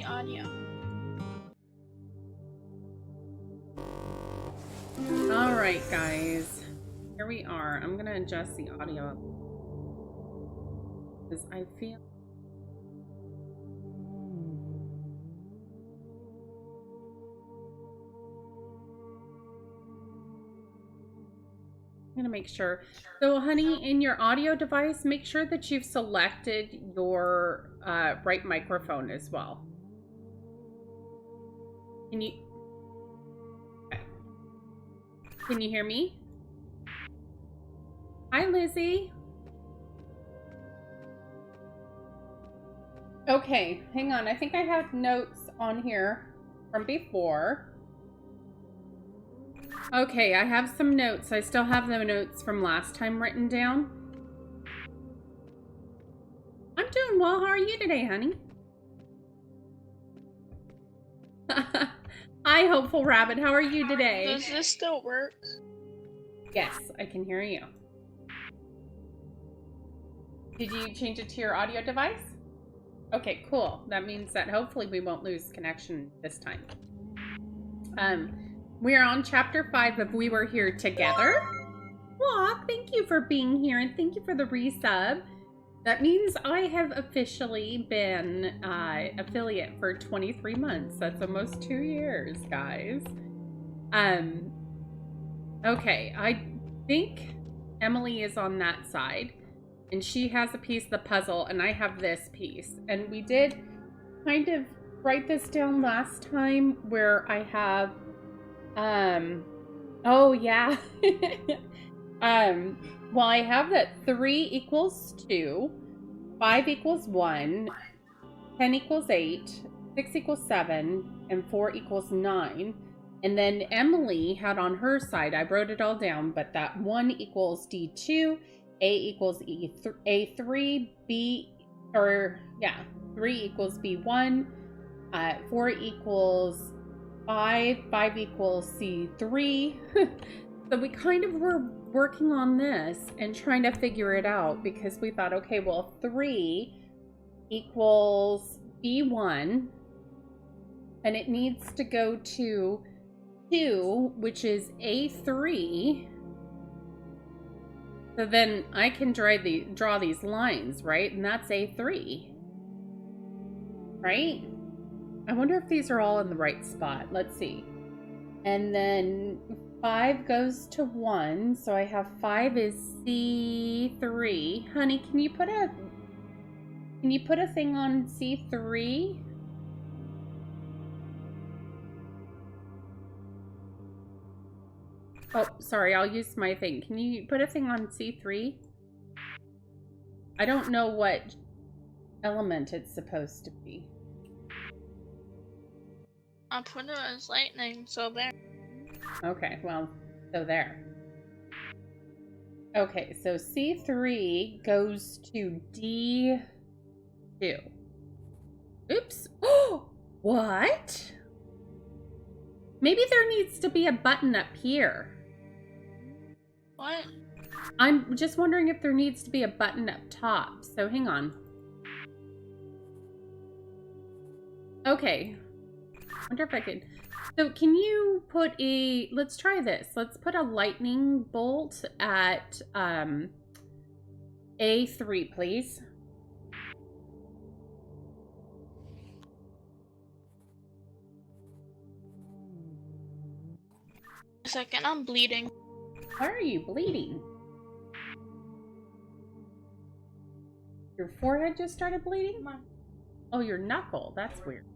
the audio. All right, guys. Here we are. I'm going to adjust the audio because I feel I'm going to make sure. So, honey, in your audio device, make sure that you've selected your right microphone as well. Can you hear me? Hi, Lizzie. Okay, hang on. I think I have notes on here from before. Okay, I have some notes. I still have the notes from last time written down. I'm doing well. How are you today, honey? Hi, Hopeful Rabbit. How are you today? Does this still work? Yes, I can hear you. Did you change it to your audio device? Okay, cool. That means that hopefully we won't lose connection this time. We are on chapter 5 of We Were Here Together. Aw, thank you for being here and thank you for the resub. That means I have officially been affiliate for 23 months. That's almost 2 years, guys. Okay, I think Emily is on that side. And she has a piece of the puzzle, and I have this piece. And we did kind of write this down last time where I have, oh yeah. Well, I have that 3 equals 2, 5 equals 1, 10 equals 8, 6 equals 7, and 4 equals 9. And then Emily had on her side, I wrote it all down, but that 1 equals D2, A equals A3, 3 equals B1, 4 equals 5, 5 equals C3. So we kind of were working on this and trying to figure it out because we thought, okay, well, 3 equals B1, and it needs to go to 2, which is A3. So then I can draw these lines, right? And that's A3. Right? I wonder if these are all in the right spot. Let's see. And then 5 goes to 1. So I have 5 is C3. Honey, can you put a thing on C3? Oh, sorry, I'll use my thing. Can you put a thing on C3? I don't know what element it's supposed to be. I'll put it as lightning, so there. Okay, well, so there. Okay, so C3 goes to D2. Oops. Oh, what? Maybe there needs to be a button up here. What? I'm just wondering if there needs to be a button up top. So hang on. Okay. I wonder if I could. So can you put a, let's try this. Let's put a lightning bolt at A3, please. A second, I'm bleeding. Why are you bleeding? Your forehead just started bleeding? Come on. Oh, your knuckle. That's weird.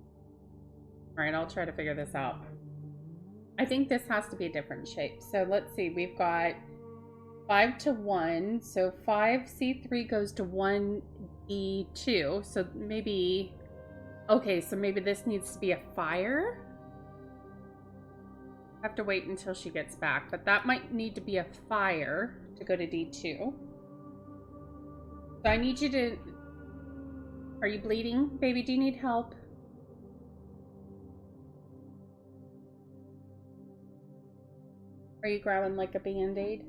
All right, I'll try to figure this out. I think this has to be a different shape. So let's see. We've got 5 to 1. So 5C3 goes to 1D2. So maybe... Okay, so maybe this needs to be a fire? I have to wait until she gets back. But that might need to be a fire to go to D2. So I need you to... Are you bleeding? Baby, do you need help? Are you grabbing like a band-aid?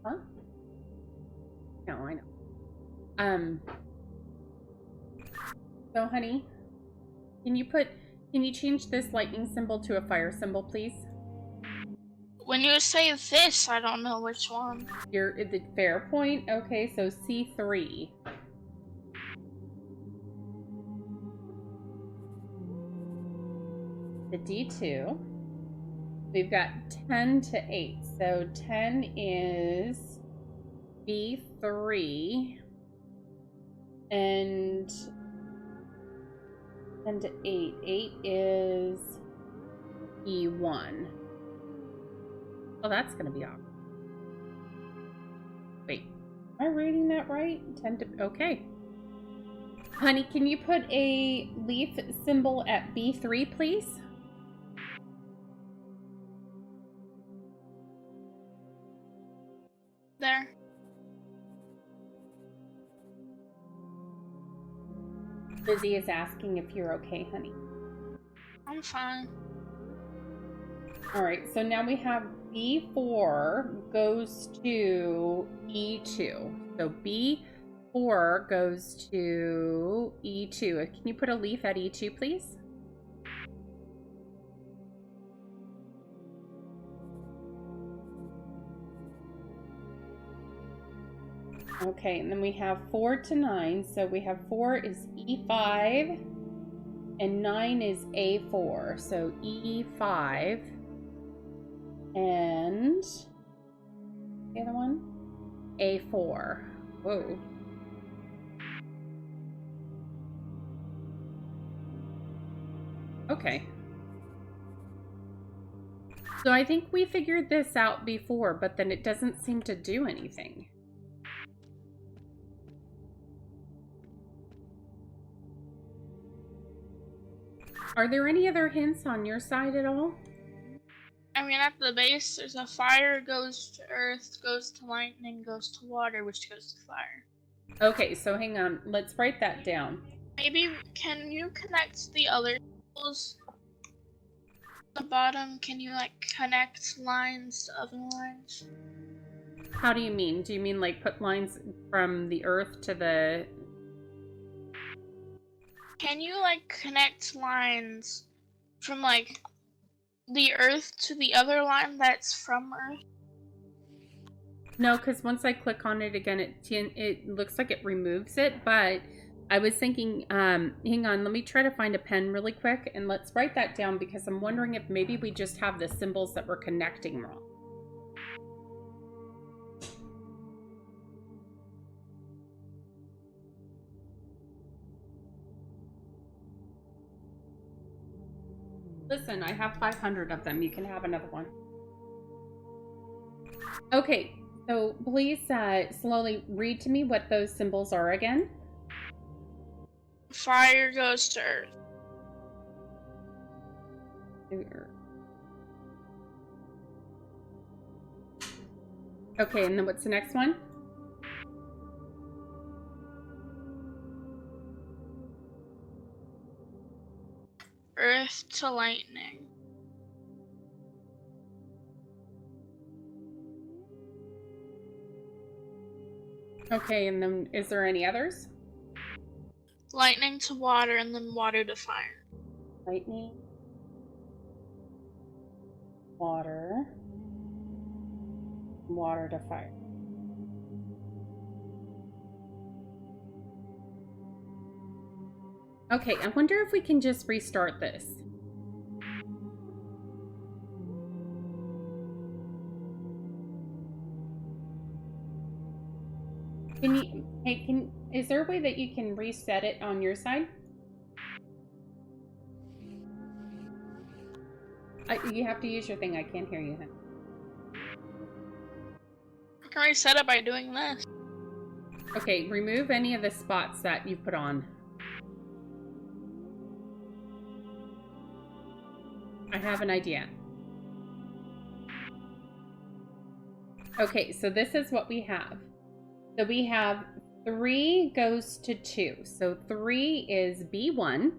Huh? No, I know. So honey, can you change this lightning symbol to a fire symbol, please? When you say this, I don't know which one. You're at the fair point. Okay, so C3. The D2. We've got 10 to 8. So 10 is B3. And 10 to 8. 8 is E1. Oh, that's going to be awkward. Wait, am I reading that right? 10 to... Okay. Honey, can you put a leaf symbol at B3, please? There. Lizzie is asking if you're okay, honey. I'm fine. All right, so now we have B4 goes to E2. So B4 goes to E2. Can you put a leaf at E2, please? Okay, and then we have 4 to 9. So we have 4 is E5 and 9 is A4. So E5 and the other one, A4. Whoa. Okay. So I think we figured this out before, but then it doesn't seem to do anything. Are there any other hints on your side at all? I mean, at the base, there's a fire, goes to earth, goes to lightning, goes to water, which goes to fire. Okay, so hang on. Let's write that down. Maybe, can you connect the other symbols? The bottom, can you, like, connect lines to other lines? How do you mean? Do you mean, like, put lines from the earth to the... Can you, like, connect lines from, like, the earth to the other line that's from earth? No, because once I click on it again, it looks like it removes it, but I was thinking, hang on, let me try to find a pen really quick, and let's write that down, because I'm wondering if maybe we just have the symbols that we're connecting wrong. Listen, I have 500 of them. You can have another one. Okay, so please slowly read to me what those symbols are again. Fire goes to earth. Okay, and then what's the next one? Earth to lightning. Okay, and then is there any others? Lightning to water, and then water to fire. Lightning, water, water to fire. Okay, I wonder if we can just restart this. Is there a way that you can reset it on your side? You have to use your thing. I can't hear you. I can reset it by doing this. Okay, remove any of the spots that you put on. I have an idea. Okay, so this is what we have. So we have 3 goes to 2. So 3 is B1,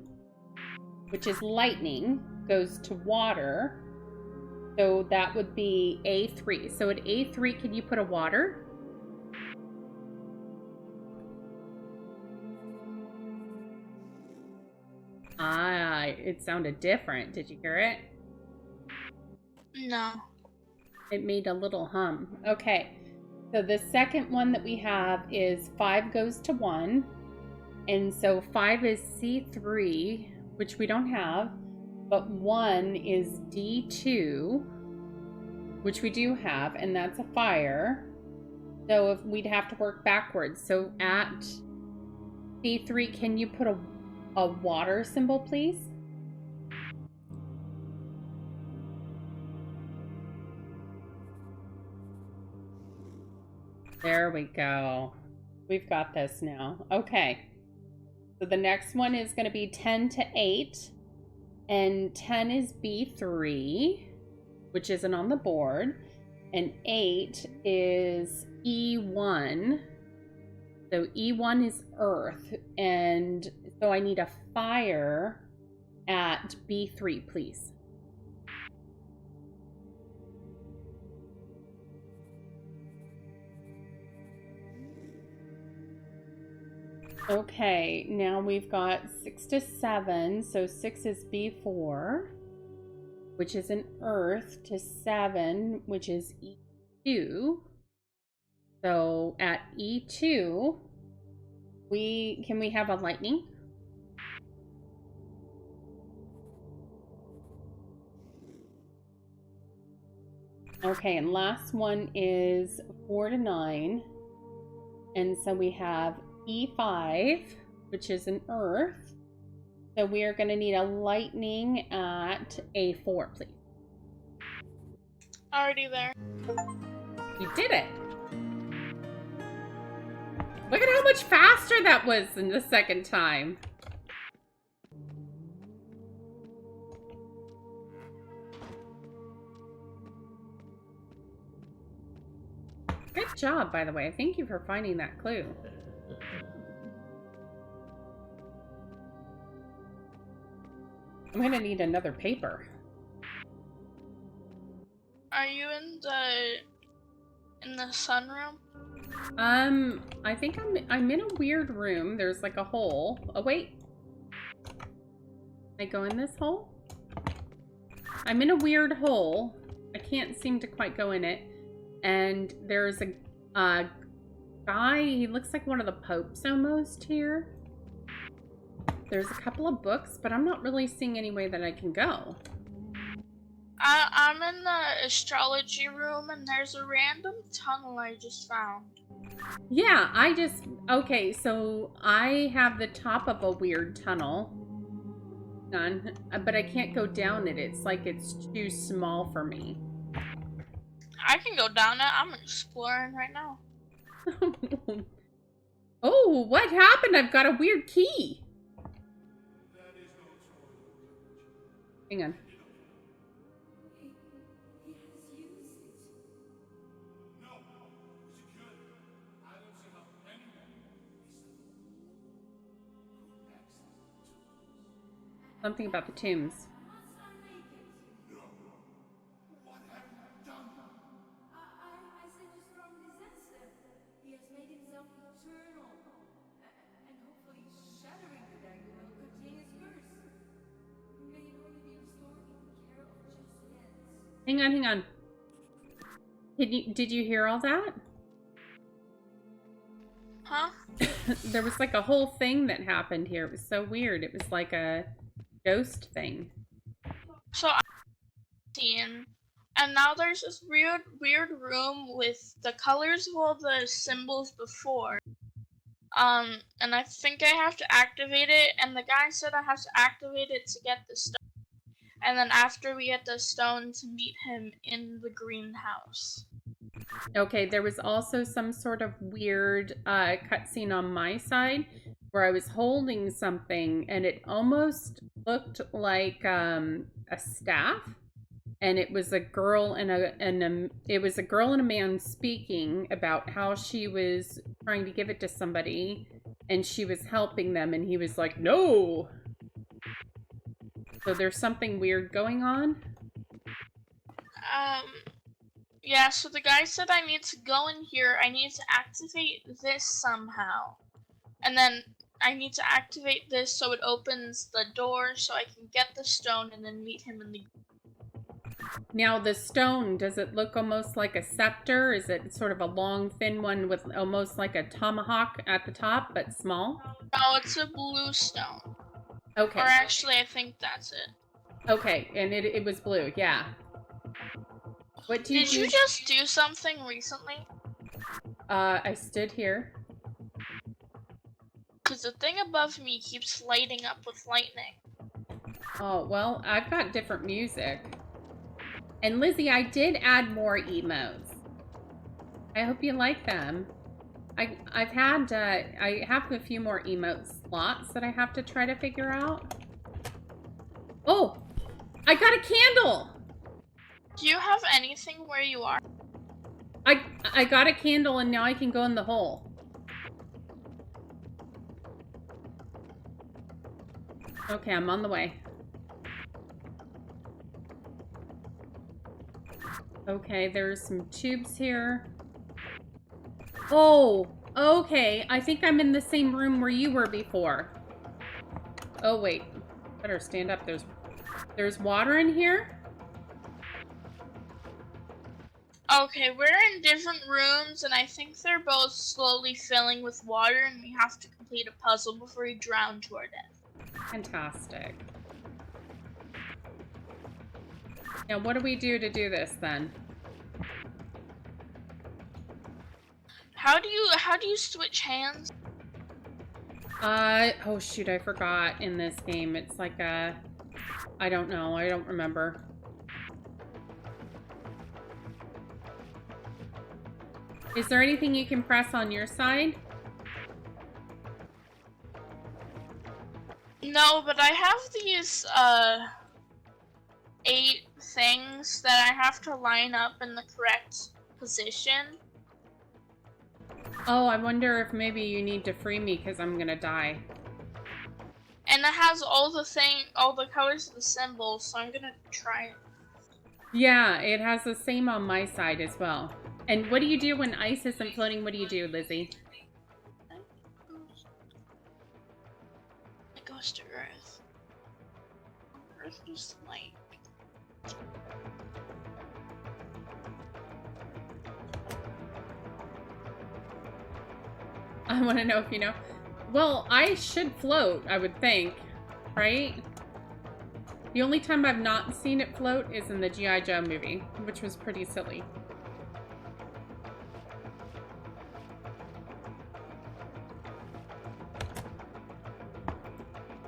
which is lightning, goes to water. So that would be A3. So at A3, can you put a water? Ah, it sounded different. Did you hear it? No. It made a little hum. Okay. So the second one that we have is 5 goes to 1. And so 5 is C3, which we don't have. But 1 is D2, which we do have, and that's a fire. So if we'd have to work backwards. So at C3, can you put a water symbol, please? There we go. We've got this now. Okay. So the next one is going to be 10 to 8. And 10 is B3, which isn't on the board. And 8 is E1. So E1 is Earth. And so I need a fire at B3, please. Okay, now we've got 6 to 7. So 6 is B4, which is an Earth, to 7, which is E2. So at E2, can we have a lightning? Okay, and last one is 4 to 9. And so we have E5, which is an Earth. So we are going to need a lightning at A4, please. Already there. You did it! Look at how much faster that was than the second time. Good job, by the way. Thank you for finding that clue. I'm gonna need another paper. Are you in the sunroom? I think I'm in a weird room. There's like a hole. Oh wait. Can I go in this hole? I'm in a weird hole. I can't seem to quite go in it. And there's a guy, he looks like one of the popes almost here. There's a couple of books, but I'm not really seeing any way that I can go. I'm in the astrology room, and there's a random tunnel I just found. Yeah, okay, so I have the top of a weird tunnel. But I can't go down it. It's like it's too small for me. I can go down it. I'm exploring right now. Oh, what happened? I've got a weird key. Hang on. Something about the tombs. Hang on. Did you hear all that? Huh? There was like a whole thing that happened here. It was so weird. It was like a ghost thing. So I'm seeing, and now there's this weird room with the colors of all the symbols before. And I think I have to activate it, and the guy said I have to activate it to get the stone. And then after we get the stone, to meet him in the greenhouse. Okay, there was also some sort of weird cutscene on my side where I was holding something and it almost looked like a staff, and it was a girl and a man speaking about how she was trying to give it to somebody and she was helping them, and he was like, "No." So there's something weird going on. Yeah, so the guy said I need to go in here, I need to activate this somehow. And then I need to activate this so it opens the door so I can get the stone and then meet him in the... Now, the stone, does it look almost like a scepter? Is it sort of a long, thin one with almost like a tomahawk at the top, but small? No, it's a blue stone. Okay. Or actually, I think that's it. Okay, and it was blue, yeah. What do you Did you just do something recently? I stood here. Because the thing above me keeps lighting up with lightning. Oh, well, I've got different music. And Lizzie, I did add more emotes. I hope you like them. I have a few more emote slots that I have to try to figure out. Oh, I got a candle. Do you have anything where you are? I got a candle and now I can go in the hole. Okay, I'm on the way. Okay, there's some tubes here. Oh, okay. I think I'm in the same room where you were before. Oh, wait. Better stand up. There's water in here? Okay, we're in different rooms, and I think they're both slowly filling with water, and we have to complete a puzzle before we drown to our death. Fantastic. Now, what do we do to do this, then? How do you switch hands? Oh shoot, I forgot in this game. It's like a... I don't know. I don't remember. Is there anything you can press on your side? No, but I have these, 8 things that I have to line up in the correct position. Oh, I wonder if maybe you need to free me because I'm gonna die. And it has all the colors of the symbols, so I'm gonna try it. Yeah, it has the same on my side as well. And what do you do when ice isn't floating? What do you do, Lizzie? It goes to Earth. Earth is like... I want to know if you know. Well, I should float, I would think, right? The only time I've not seen it float is in the G.I. Joe movie, which was pretty silly.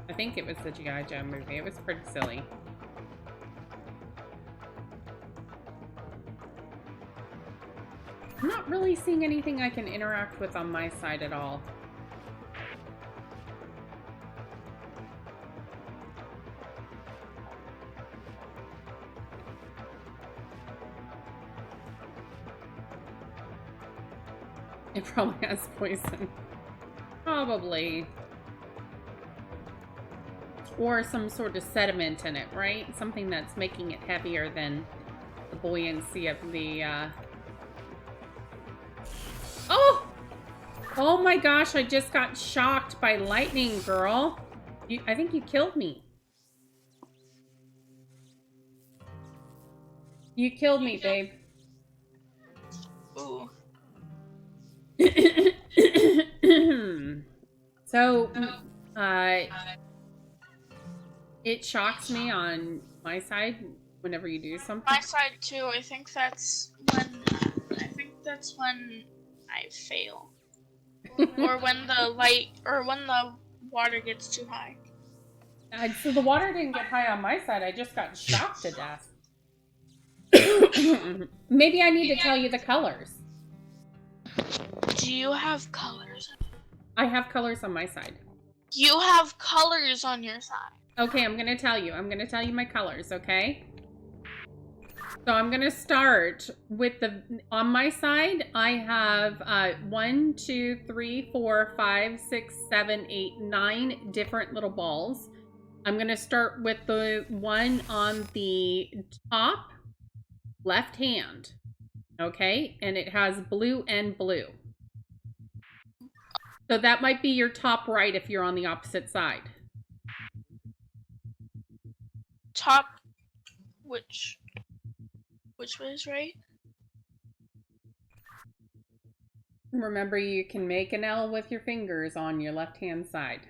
I think it was the G.I. Joe movie. It was pretty silly. I'm not really seeing anything I can interact with on my side at all. It probably has poison. Probably. Or some sort of sediment in it, right? Something that's making it heavier than the buoyancy of the, Oh! Oh my gosh, I just got shocked by lightning, girl. I think you killed me. You killed me, babe. Ooh. So, it shocks me on my side whenever you do something. My side too. I think that's when I fail. Or when the water gets too high. So the water didn't get high on my side. I just got shocked to death. Maybe I need to tell you the colors. Do you have colors? I have colors on my side. You have colors on your side. Okay, I'm gonna tell you. I'm gonna tell you my colors, okay? So I'm gonna start with on my side, I have 1, 2, 3, 4, 5, 6, 7, 8, 9 different little balls. I'm gonna start with the one on the top left hand, okay? And it has blue and blue. So that might be your top right if you're on the opposite side. Top, which way is right? Remember, you can make an L with your fingers on your left-hand side.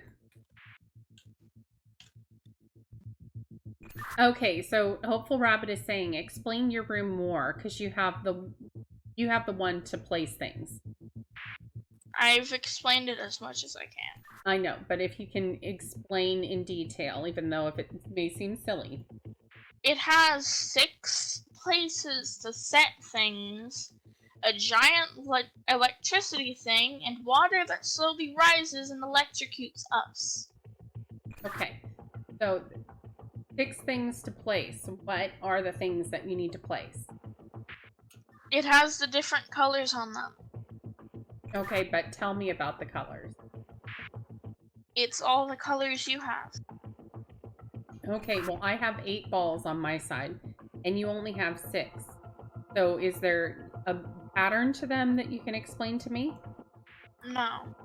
Okay, so Hopeful Rabbit is saying, explain your room more, because you have the one to place things. I've explained it as much as I can. I know, but if you can explain in detail, even though if it may seem silly. It has 6 places to set things, a giant electricity thing, and water that slowly rises and electrocutes us. Okay, so 6 things to place. What are the things that you need to place? It has the different colors on them. Okay, but tell me about the colors. It's all the colors you have. Okay, well, I have 8 balls on my side, and you only have 6. So is there a pattern to them that you can explain to me? No.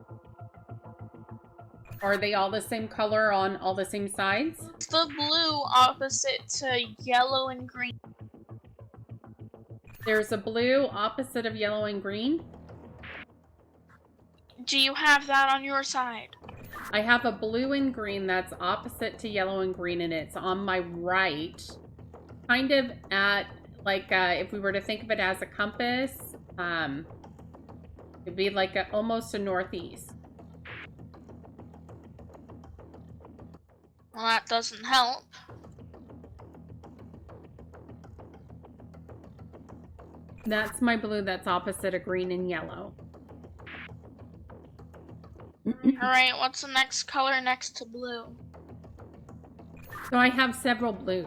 Are they all the same color on all the same sides? It's the blue opposite to yellow and green. There's a blue opposite of yellow and green? Do you have that on your side? I have a blue and green that's opposite to yellow and green, and it's on my right. Kind of at, like, if we were to think of it as a compass, it'd be like almost a northeast. Well, that doesn't help. That's my blue that's opposite of green and yellow. Alright, what's the next color next to blue? So I have several blues.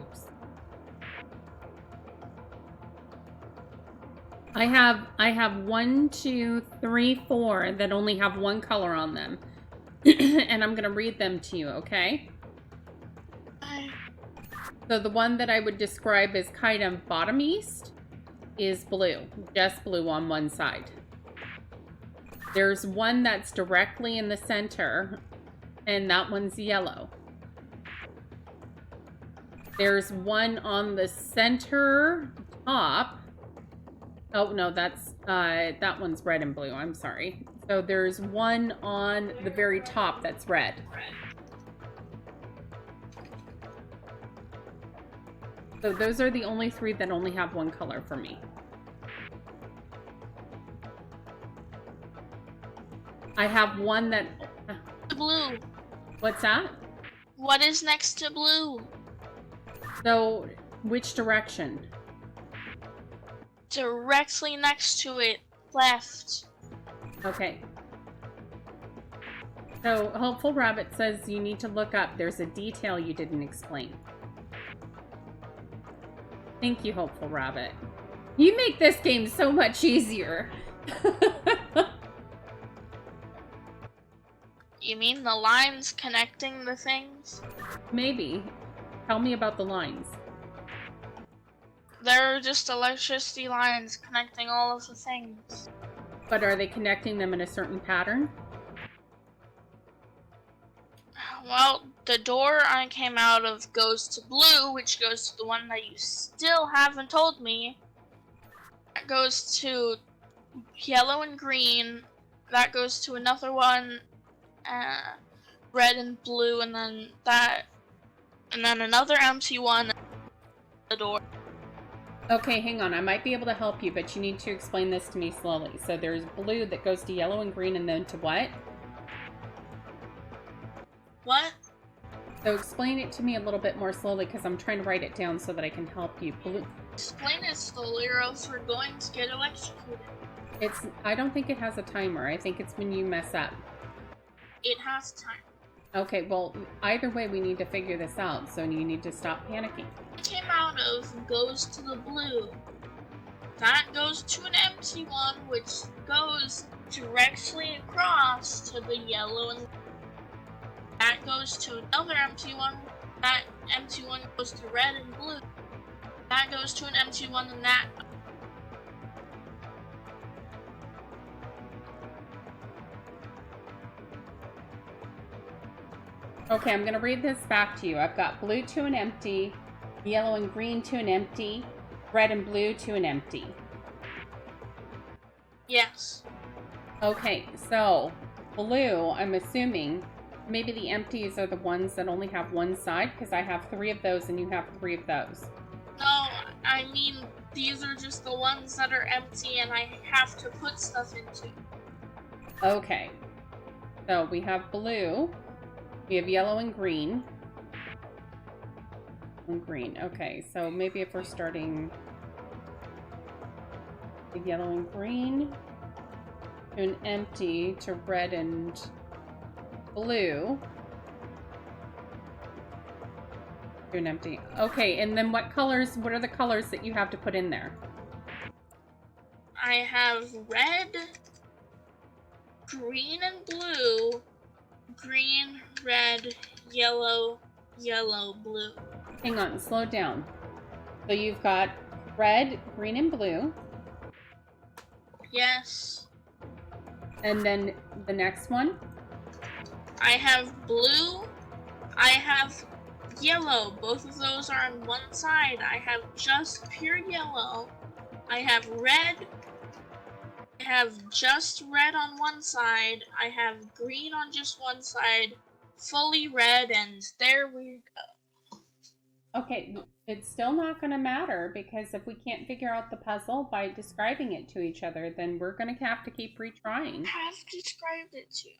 I have 1, 2, 3, 4 that only have one color on them. And I'm gonna read them to you, okay? So the one that I would describe as kind of bottom east is blue. Just blue on one side. There's one that's directly in the center, and that one's yellow. There's one on the center top. Oh, no, that's, that one's red and blue. I'm sorry. So there's one on the very top that's red. So those are the only 3 that only have one color for me. I have one that... Blue. What's that? What is next to blue? So, which direction? Directly next to it. Left. Okay. So, Hopeful Rabbit says you need to look up. There's a detail you didn't explain. Thank you, Hopeful Rabbit. You make this game so much easier. You mean the lines connecting the things? Maybe. Tell me about the lines. They're just electricity lines connecting all of the things. But are they connecting them in a certain pattern? Well, the door I came out of goes to blue, which goes to the one that you still haven't told me. That goes to yellow and green. That goes to another one, red and blue, and then that, and then another empty one. The door. Okay, hang on. I might be able to help you, but you need to explain this to me slowly. So there's blue that goes to yellow and green, and then to what? What? So explain it to me a little bit more slowly, because I'm trying to write it down so that I can help you. Blue. Explain it slowly, or else we're going to get electrocuted. I don't think it has a timer. I think it's when you mess up. It has time. Okay, well, either way, we need to figure this out, so you need to stop panicking. Came out of goes to the blue. That goes to an empty one, which goes directly across to the yellow, and that goes to another empty one. That empty one goes to red and blue. That goes to an empty one, and that. Okay, I'm going to read this back to you. I've got blue to an empty, yellow and green to an empty, red and blue to an empty. Yes. Okay, so blue, I'm assuming maybe the empties are the ones that only have one side, because I have 3 of those and you have 3 of those. No, I mean, these are just the ones that are empty and I have to put stuff into. Okay, so we have blue, we have yellow and green. And green, okay, so maybe if we're starting the yellow and green to an empty to red and blue to an empty. Okay, and then what are the colors that you have to put in there? I have red, green and blue, green, red, yellow, yellow, blue. Hang on, slow down. So you've got red, green, and blue. Yes. And then the next one? I have blue. I have yellow. Both of those are on one side. I have just pure yellow. I have red. I have just red on one side. I have green on just one side. Fully red, and there we go. Okay, it's still not going to matter, because if we can't figure out the puzzle by describing it to each other, then we're going to have to keep retrying. I have described it to you.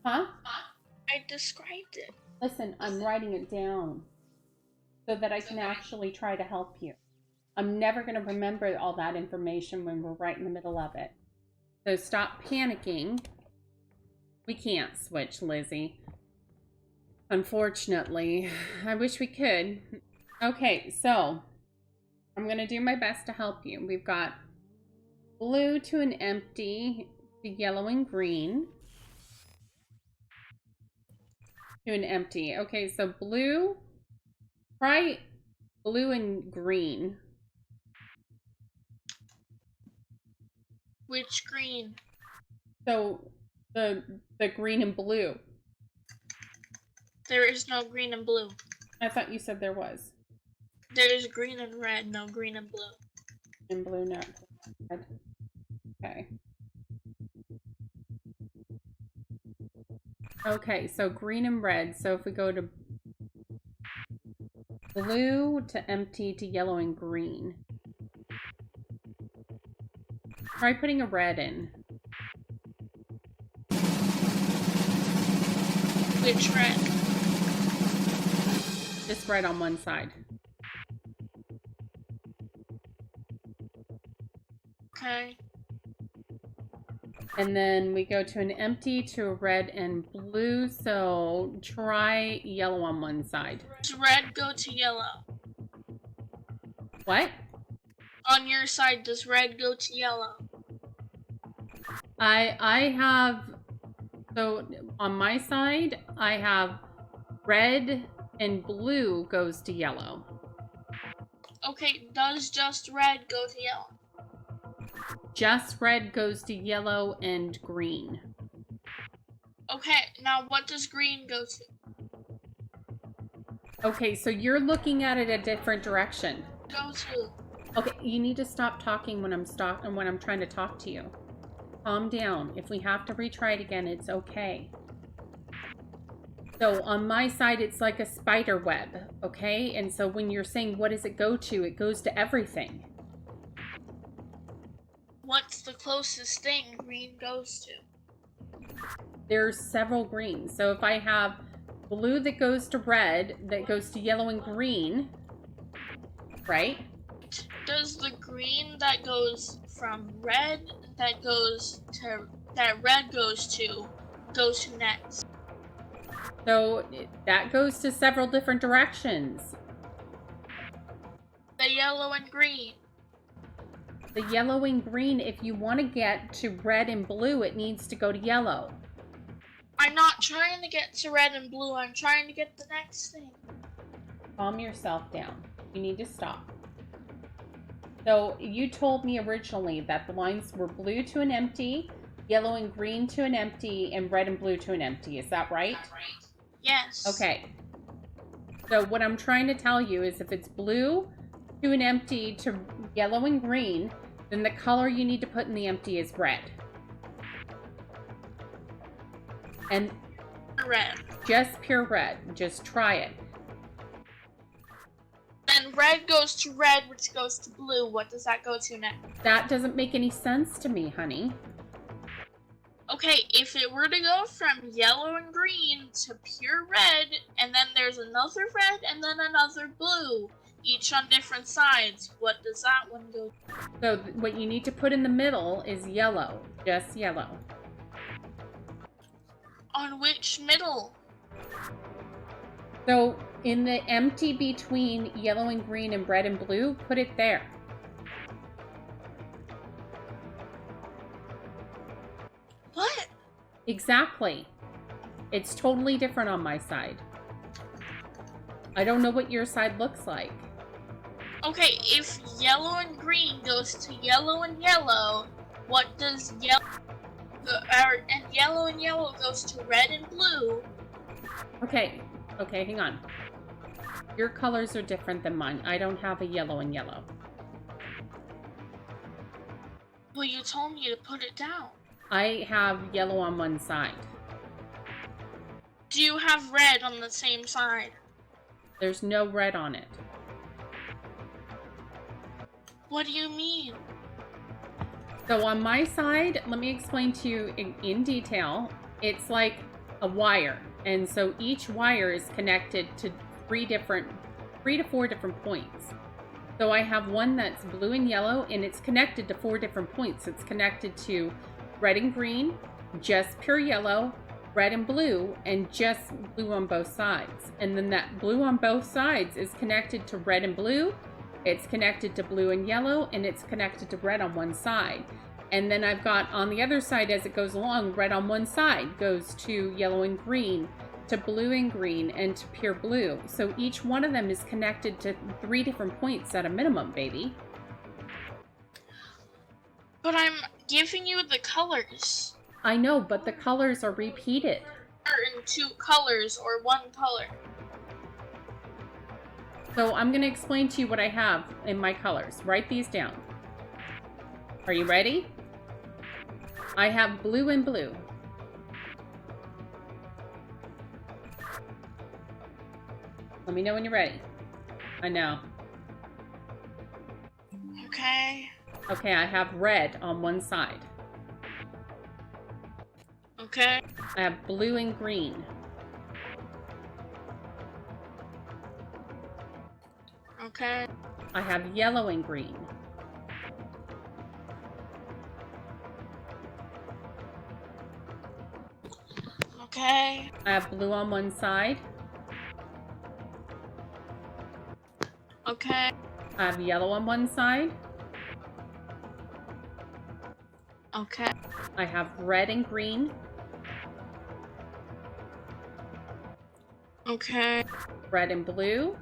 Huh? I described it. Listen, I'm writing it down so that I can actually try to help you. I'm never going to remember all that information when we're right in the middle of it. So stop panicking. We can't switch, Lizzie. Unfortunately, I wish we could. Okay, so I'm going to do my best to help you. We've got blue to an empty, the yellow and green to an empty. Okay, so blue, try blue and green. Which green? So the green and blue. There is no green and blue. I thought you said there was. There is green and red, no green and blue. And blue, not red. Okay. Okay, so green and red. So if we go to blue to empty to yellow and green. Try putting a red in. Which red? Just red on one side. Okay. And then we go to an empty to a red and blue. So try yellow on one side. Does red go to yellow? What? On your side, does red go to yellow? I have, so on my side, I have red and blue goes to yellow. Okay, does just red go to yellow? Just red goes to yellow and green. Okay, now what does green go to? Okay, so you're looking at it a different direction. Go to. Okay, you need to stop talking when I'm trying to talk to you. Calm down. If we have to retry it again, it's okay. So on my side, it's like a spider web, okay? And so when you're saying, what does it go to? It goes to everything. What's the closest thing green goes to? There's several greens. So if I have blue that goes to red, that goes to yellow and green, right? Does the green that goes from red that red goes to next? So that goes to several different directions. The yellow and green. The yellow and green, if you want to get to red and blue, it needs to go to yellow. I'm not trying to get to red and blue. I'm trying to get the next thing. Calm yourself down. You need to stop. So you told me originally that the lines were blue to an empty, yellow and green to an empty, and red and blue to an empty. Is that right? Yes. Okay. So what I'm trying to tell you is if it's blue to an empty to yellow and green, then the color you need to put in the empty is red. And Red. just pure red. Just try it. Then red goes to red, which goes to blue. What does that go to next? That doesn't make any sense to me, honey. Okay, if it were to go from yellow and green to pure red, and then there's another red and then another blue, each on different sides, what does that one go to? So what you need to put in the middle is yellow. Just yellow. On which middle? So in the empty between yellow and green and red and blue, put it there. What? Exactly. It's totally different on my side. I don't know what your side looks like. Okay, if yellow and green goes to yellow and yellow, what does yellow... and yellow and yellow goes to red and blue. Okay, hang on. Your colors are different than mine. I don't have a yellow and yellow. Well, you told me to put it down. I have yellow on one side. Do you have red on the same side? There's no red on it. What do you mean? So on my side, let me explain to you in detail. It's like a wire. And so each wire is connected to three to four different points. So I have one that's blue and yellow, and it's connected to 4 different points. It's connected to red and green, just pure yellow, red and blue, and just blue on both sides. And then that blue on both sides is connected to red and blue, it's connected to blue and yellow, and it's connected to red on one side. And then I've got on the other side, as it goes along, red on one side goes to yellow and green, to blue and green, and to pure blue. So each one of them is connected to 3 different points at a minimum, baby. But I'm giving you the colors. I know, but the colors are repeated. In 2 colors or 1 color. So I'm going to explain to you what I have in my colors. Write these down. Are you ready? I have blue and blue. Let me know when you're ready. I know. Okay. Okay, I have red on one side. Okay. I have blue and green. Okay. I have yellow and green. Okay. I have blue on one side. Okay. I have yellow on one side. Okay. I have red and green. Okay. Red and blue.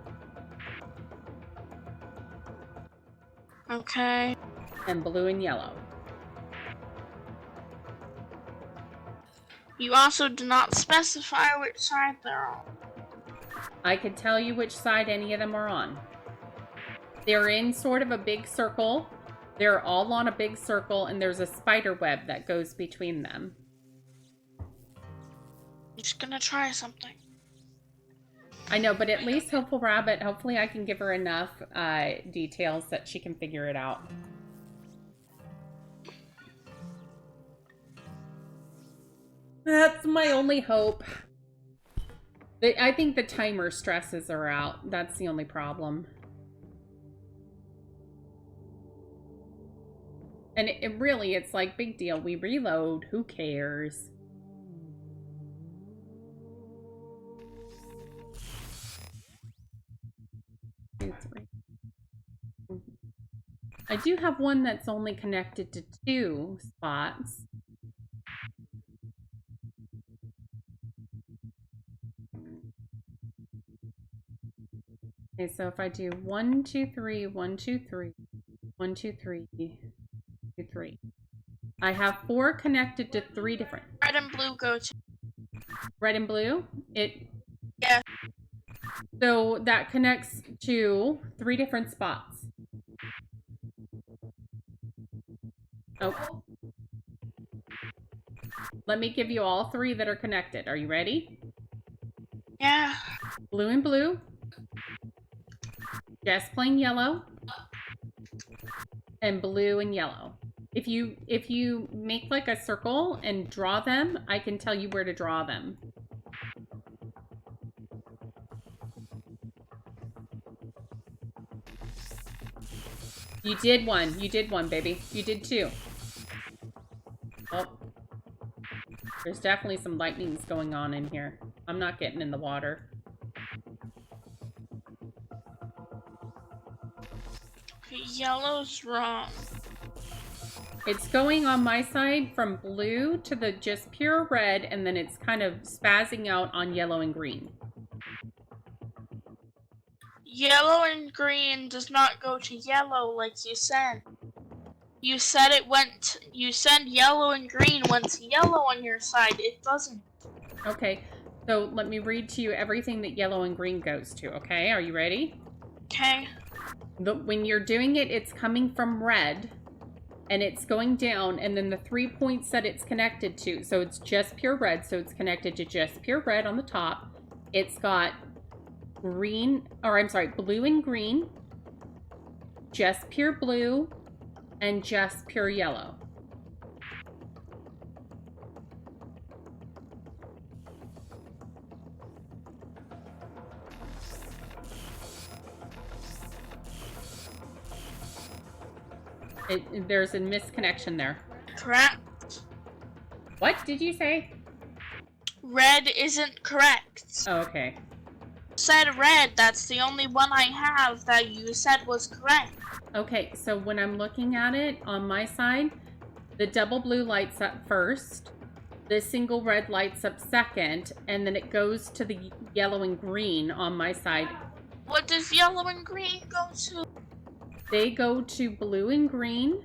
Okay. And blue and yellow. You also do not specify which side they're on. I could tell you which side any of them are on. They're in sort of a big circle. They're all on a big circle, and there's a spider web that goes between them. I'm just gonna try something. I know, but at least Hopeful Rabbit, hopefully I can give her enough details that she can figure it out. That's my only hope. I think the timer stresses her out. That's the only problem. And it really, it's like, big deal. We reload. Who cares? I do have one that's only connected to 2 spots. Okay, so if I do 1, 2, 3, 1, 2, 3, 1, 2, 3, 2, 3. I have 4 connected to 3 different. Red and blue go to. Red and blue? So that connects to 3 different spots. Oh. Let me give you all 3 that are connected. Are you ready? Yeah. Blue and blue. Just plain yellow. And blue and yellow. If you make like a circle and draw them, I can tell you where to draw them. You did one. You did one, baby. You did 2. Oh. There's definitely some lightnings going on in here. I'm not getting in the water. Yellow's wrong. It's going on my side from blue to the just pure red, and then it's kind of spazzing out on yellow and green. Yellow and green does not go to yellow like you said. You said you said yellow and green went to yellow on your side. It doesn't. Okay, so let me read to you everything that yellow and green goes to, okay? Are you ready? Okay. When you're doing it, it's coming from red, and it's going down, and then the 3 points that it's connected to, so it's just pure red, so it's connected to just pure red on the top. It's got blue and green, just pure blue, and just pure yellow. There's a misconnection there. Correct. What did you say? Red isn't correct. Oh, okay. Said red. That's the only one I have that you said was correct. Okay, so when I'm looking at it on my side, the double blue lights up first, the single red lights up second, and then it goes to the yellow and green on my side. What does yellow and green go to? They go to blue and green,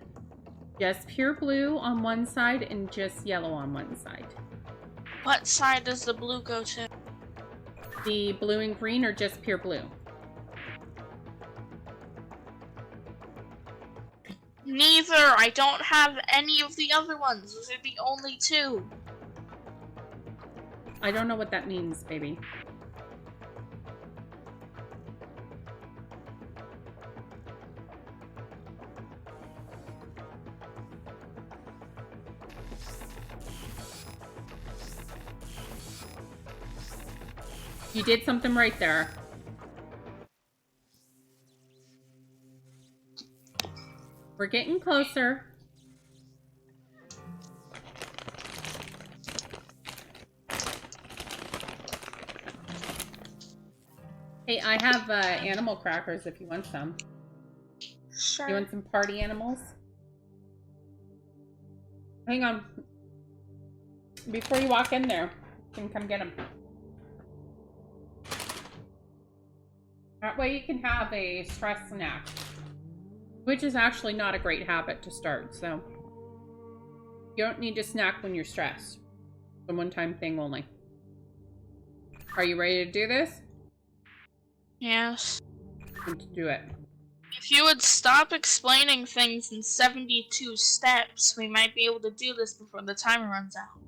just pure blue on one side and just yellow on one side. What side does the blue go to? The blue and green are just pure blue. Neither. I don't have any of the other ones. Those are the only 2. I don't know what that means, baby. You did something right there. We're getting closer. Hey, I have animal crackers if you want some. Sure. You want some party animals? Hang on. Before you walk in there, you can come get them. That way you can have a stress snack. Which is actually not a great habit to start, so you don't need to snack when you're stressed. It's a one-time thing only. Are you ready to do this? Yes. Let's do it. If you would stop explaining things in 72 steps, we might be able to do this before the timer runs out.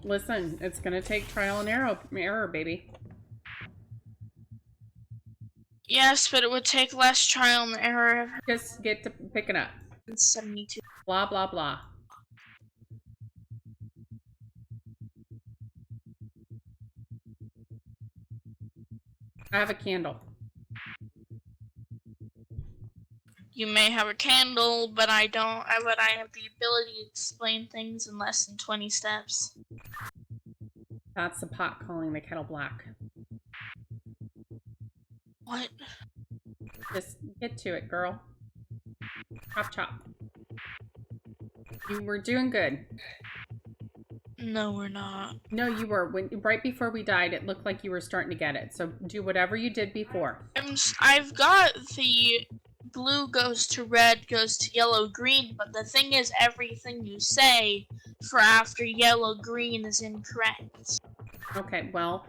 Listen, it's gonna take trial and error, baby. Yes, but it would take less trial and error Just get to picking up. than 72. Blah, blah, blah. I have a candle. You may have a candle, but I don't. But I have the ability to explain things in less than 20 steps. That's the pot calling the kettle black. What? Just get to it, girl. Chop, chop. You were doing good. No, we're not. No, you were. Right before we died, it looked like you were starting to get it. So do whatever you did before. I've got the blue goes to red, goes to yellow, green, but the thing is, everything you say for after yellow, green is incorrect. Okay, well,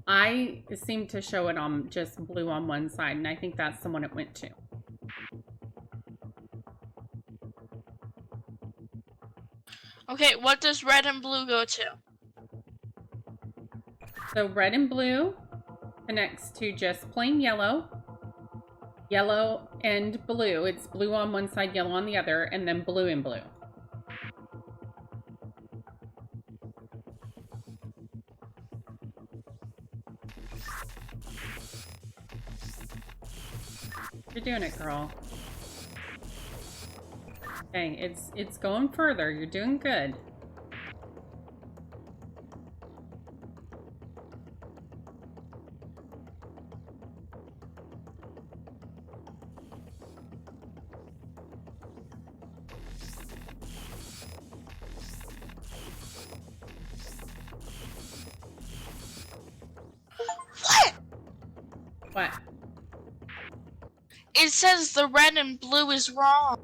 I seem to show it on just blue on one side, and I think that's the one it went to. Okay, what does red and blue go to? So red and blue connects to just plain yellow. Yellow and blue. It's blue on one side, yellow on the other, and then blue and blue. You're doing it, girl. Okay, it's going further. You're doing good. What? What? It says the red and blue is wrong.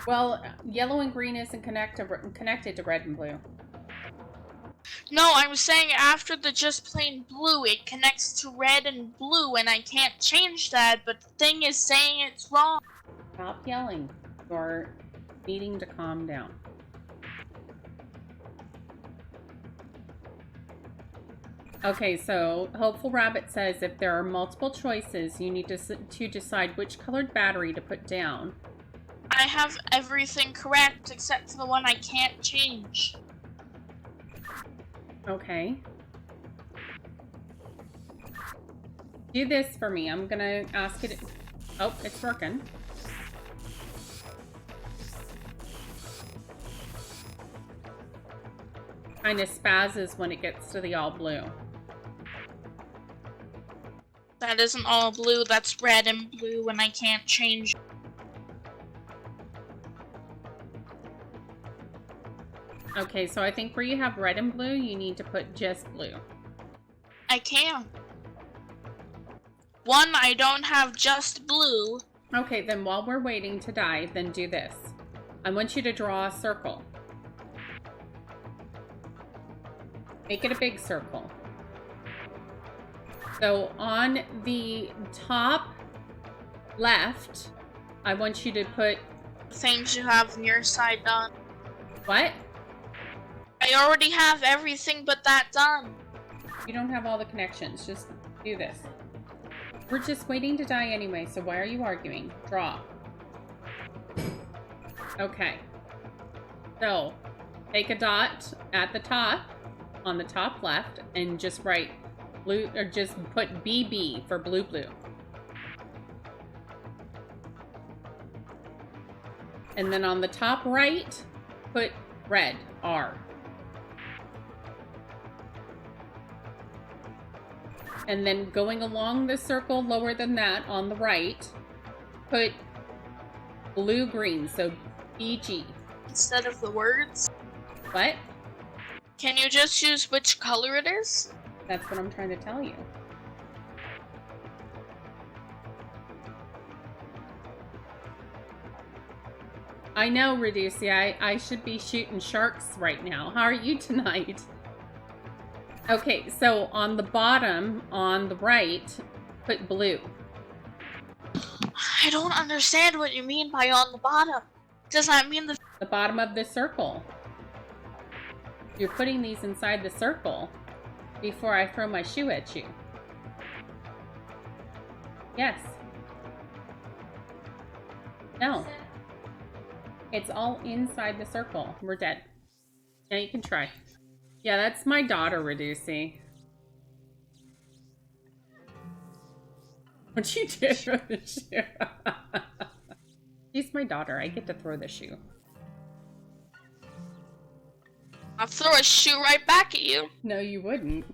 Well, yellow and green isn't connected to red and blue. No, I'm saying after the just plain blue, it connects to red and blue, and I can't change that, but the thing is saying it's wrong. Stop yelling. You're needing to calm down. Okay, so Hopeful Rabbit says if there are multiple choices, you need to decide which colored battery to put down. I have everything correct except for the one I can't change. Okay. Do this for me. I'm gonna ask it. Oh, it's working. Kind of spazzes when it gets to the all blue. That isn't all blue, that's red and blue, and I can't change. Okay, so I think where you have red and blue, you need to put just blue. I can't. One, I don't have just blue. Okay, then while we're waiting to die, then do this. I want you to draw a circle. Make it a big circle. So on the top left, I want you to put... Things you have on your side done. What? I already have everything but that done. You don't have all the connections. Just do this. We're just waiting to die anyway, so why are you arguing? Draw. Okay. So, take a dot at the top, on the top left, and just write blue, or just put BB for blue blue. And then on the top right, put red, R. And then going along the circle lower than that on the right, put blue green, so BG. Instead of the words? What? Can you just use which color it is? That's what I'm trying to tell you. I know, Reducey. I should be shooting sharks right now. How are you tonight? Okay, so on the bottom, on the right, put blue. I don't understand what you mean by on the bottom. Does that mean the bottom of the circle? You're putting these inside the circle before I throw my shoe at you. Yes. No. It's all inside the circle. We're dead. Now you can try. Yeah, that's my daughter, Reducey. What'd you do? Throw the shoe. She's my daughter. I get to throw the shoe. I'll throw a shoe right back at you. No, you wouldn't.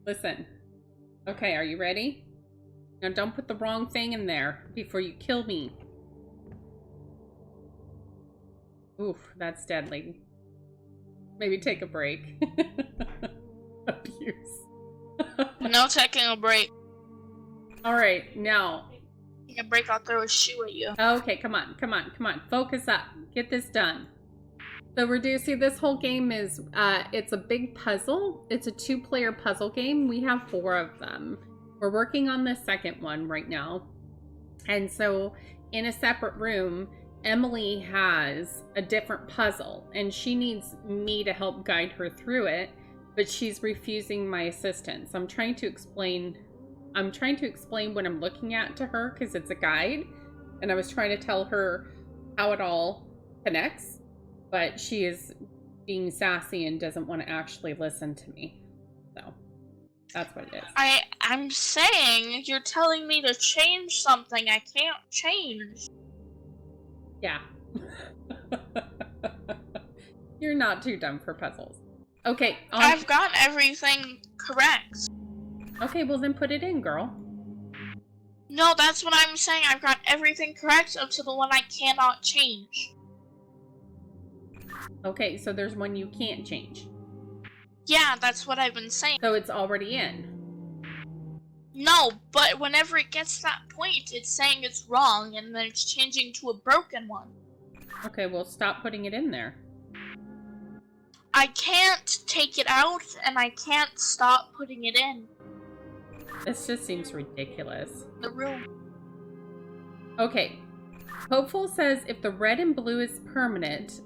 Listen. Okay, are you ready? Now don't put the wrong thing in there before you kill me. Oof, that's deadly. Maybe take a break. Abuse. No taking a break. Alright, now. Taking a break, I'll throw a shoe at you. Okay, come on, come on, come on. Focus up. Get this done. So Reducey, this whole game is, it's a big puzzle. It's a 2-player puzzle game. We have 4 of them. We're working on the second one right now. And so in a separate room, Emily has a different puzzle and she needs me to help guide her through it, but she's refusing my assistance. I'm trying to explain what I'm looking at to her because it's a guide, and I was trying to tell her how it all connects, but she is being sassy and doesn't want to actually listen to me. So that's what it is. I'm saying you're telling me to change something I can't change. Yeah. You're not too dumb for puzzles. Okay. I've got everything correct. Okay, well then put it in, girl. No, that's what I'm saying. I've got everything correct up to the one I cannot change. Okay, so there's one you can't change. Yeah, that's what I've been saying. So it's already in. No, but whenever it gets to that point, it's saying it's wrong, and then it's changing to a broken one. Okay, well stop putting it in there. I can't take it out, and I can't stop putting it in. This just seems ridiculous. The room. Okay. Hopeful says if the red and blue is permanent,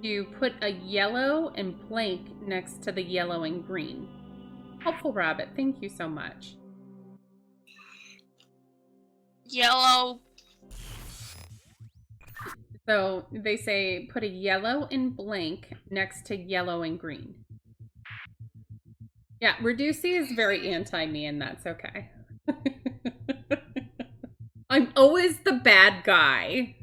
you put a yellow and blank next to the yellow and green. Hopeful Rabbit, thank you so much. Yellow. So they say put a yellow and blank next to yellow and green. Yeah, Reducey is very anti-me, and that's okay. I'm always the bad guy.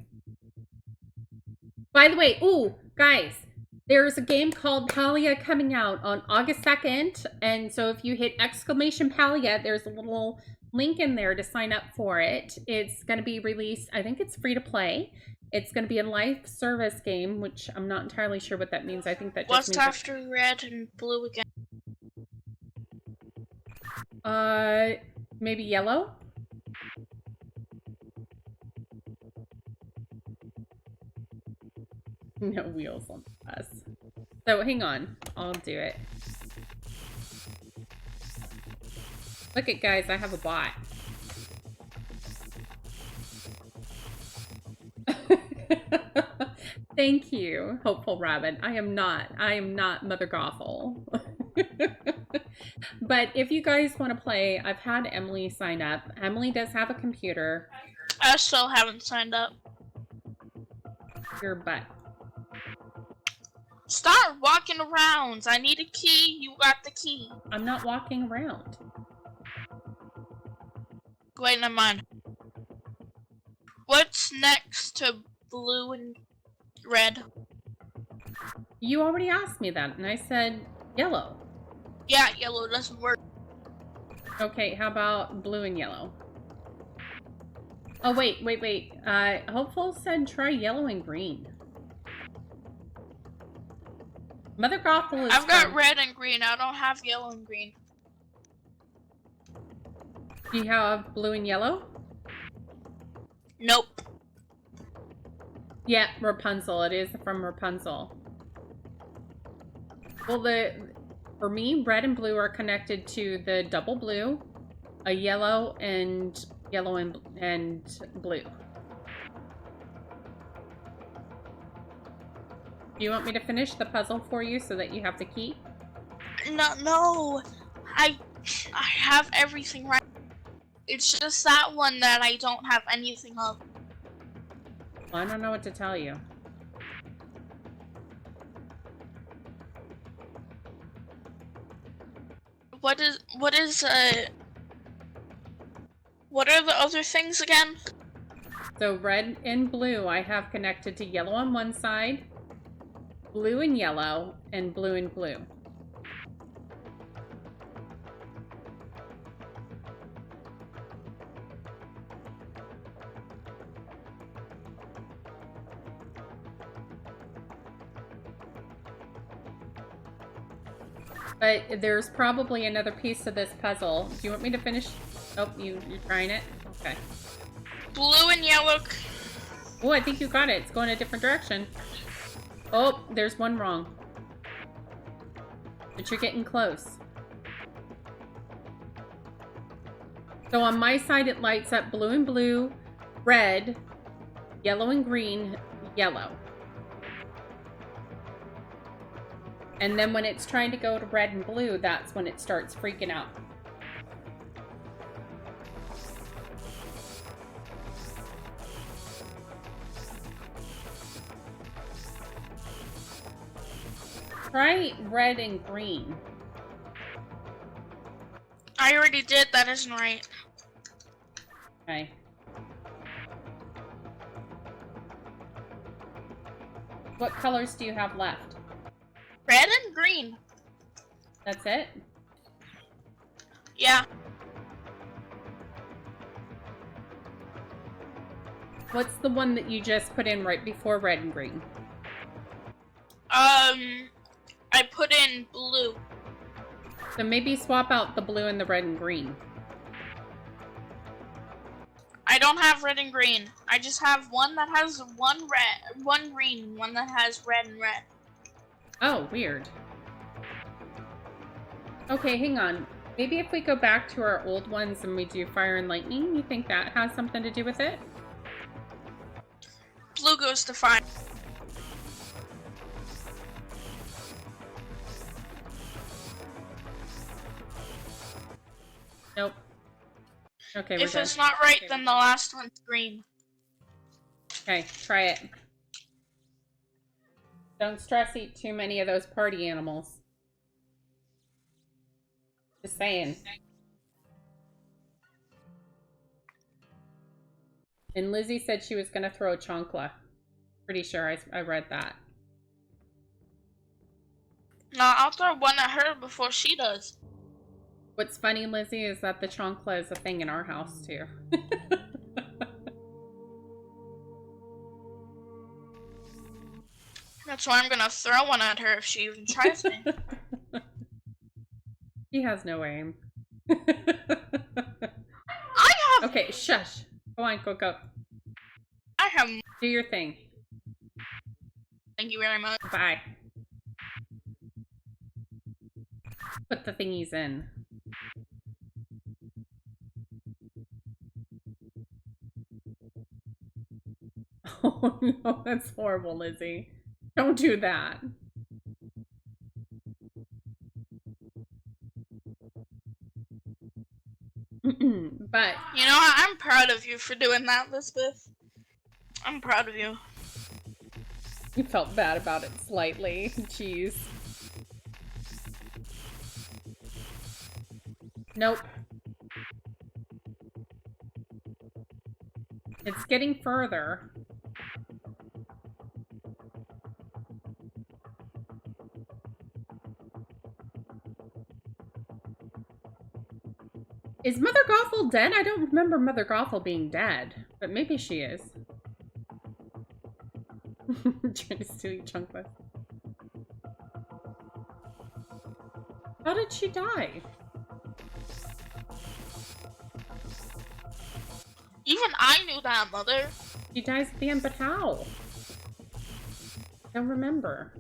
By the way, ooh, guys, there's a game called Palia coming out on August 2nd, and so if you hit exclamation Palia, there's a little link in there to sign up for it. It's going to be released, I think it's free to play. It's going to be a live service game, which I'm not entirely sure what that means. I think that just What's means after red and blue again? Maybe yellow? No wheels on the bus. So hang on, I'll do it. Look at guys, I have a bot. Thank you, Hopeful Rabbit. I am not Mother Gothel. But if you guys want to play, I've had Emily sign up. Emily does have a computer. I still haven't signed up. Your butt. Start walking around. I need a key. You got the key. I'm not walking around. Wait, never mind. What's next to blue and red? You already asked me that, and I said yellow. Yeah, yellow doesn't work. Okay, how about blue and yellow? Oh, wait. Hopeful said try yellow and green. Mother Gothel is I've got red and green. I don't have yellow and green. Do you have blue and yellow? Nope. Yeah, Rapunzel. It is from Rapunzel. Well, for me, red and blue are connected to the double blue, a yellow and blue. Do you want me to finish the puzzle for you so that you have the key? No. I have everything right. It's just that one that I don't have anything of. Well, I don't know what to tell you. What are the other things again? So red and blue I have connected to yellow on one side, blue and yellow, and blue and blue. But there's probably another piece to this puzzle. Do you want me to finish? Oh, you're trying it? Okay. Blue and yellow. Oh, I think you got it. It's going a different direction. Oh, there's one wrong. But you're getting close. So on my side, it lights up blue and blue, red, yellow and green, yellow. And then when it's trying to go to red and blue, that's when it starts freaking out. Try red and green. I already did. That isn't right. Okay. What colors do you have left? Red and green. That's it? Yeah. What's the one that you just put in right before red and green? I put in blue. So maybe swap out the blue and the red and green. I don't have red and green. I just have one that has one red, one green, one that has red and red. Oh, weird. Okay, hang on. Maybe if we go back to our old ones and we do fire and lightning, you think that has something to do with it? Blue goes to fire. Nope. Okay, we're If good. it's not right, Okay, then we're the good. last one's green. Okay, try it. Don't stress eat too many of those party animals. Just saying. And Lizzie said she was going to throw a chancla. Pretty sure I read that. No, I'll throw one at her before she does. What's funny, Lizzie, is that the chancla is a thing in our house, too. That's why I'm gonna throw one at her if she even tries me. He has no aim. I have. Okay, shush. Go on, go. I have. Do your thing. Thank you very much. Bye. Put the thingies in. Oh no, that's horrible, Lizzie. Don't do that. But You know what? I'm proud of you for doing that, Elizabeth. I'm proud of you. you felt bad about it slightly. Jeez. Nope. It's getting further. Is Mother Gothel dead? I don't remember Mother Gothel being dead, but maybe she is. Trying to steal Chunkless. How did she die? Even I knew that, Mother. She dies at the end, but how? Don't remember.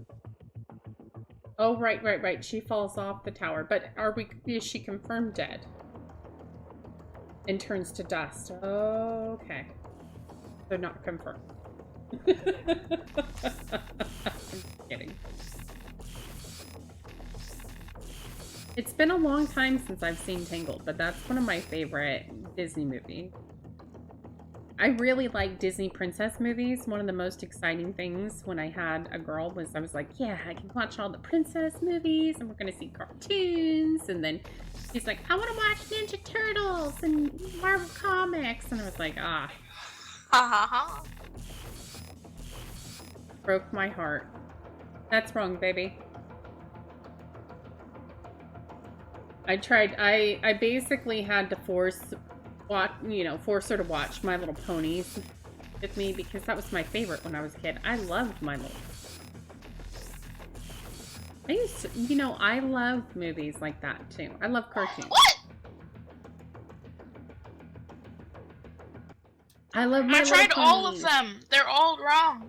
Oh, right. She falls off the tower. But is she confirmed dead? And turns to dust. Okay. They're not confirmed. I'm kidding. It's been a long time since I've seen Tangled, but that's one of my favorite Disney movies. I really like Disney princess movies. One of the most exciting things when I had a girl was I was like, yeah, I can watch all the princess movies and we're going to see cartoons. And then she's like, I want to watch Ninja Turtles and Marvel Comics. And I was like, ah. Ha ha ha. Broke my heart. That's wrong, baby. I tried. I basically had to force her to watch My Little Ponies with me because that was my favorite when I was a kid. I loved My Little Ponies. I love movies like that too. I love cartoons. What? I love My I Little tried all of Ponies. them. They're all wrong.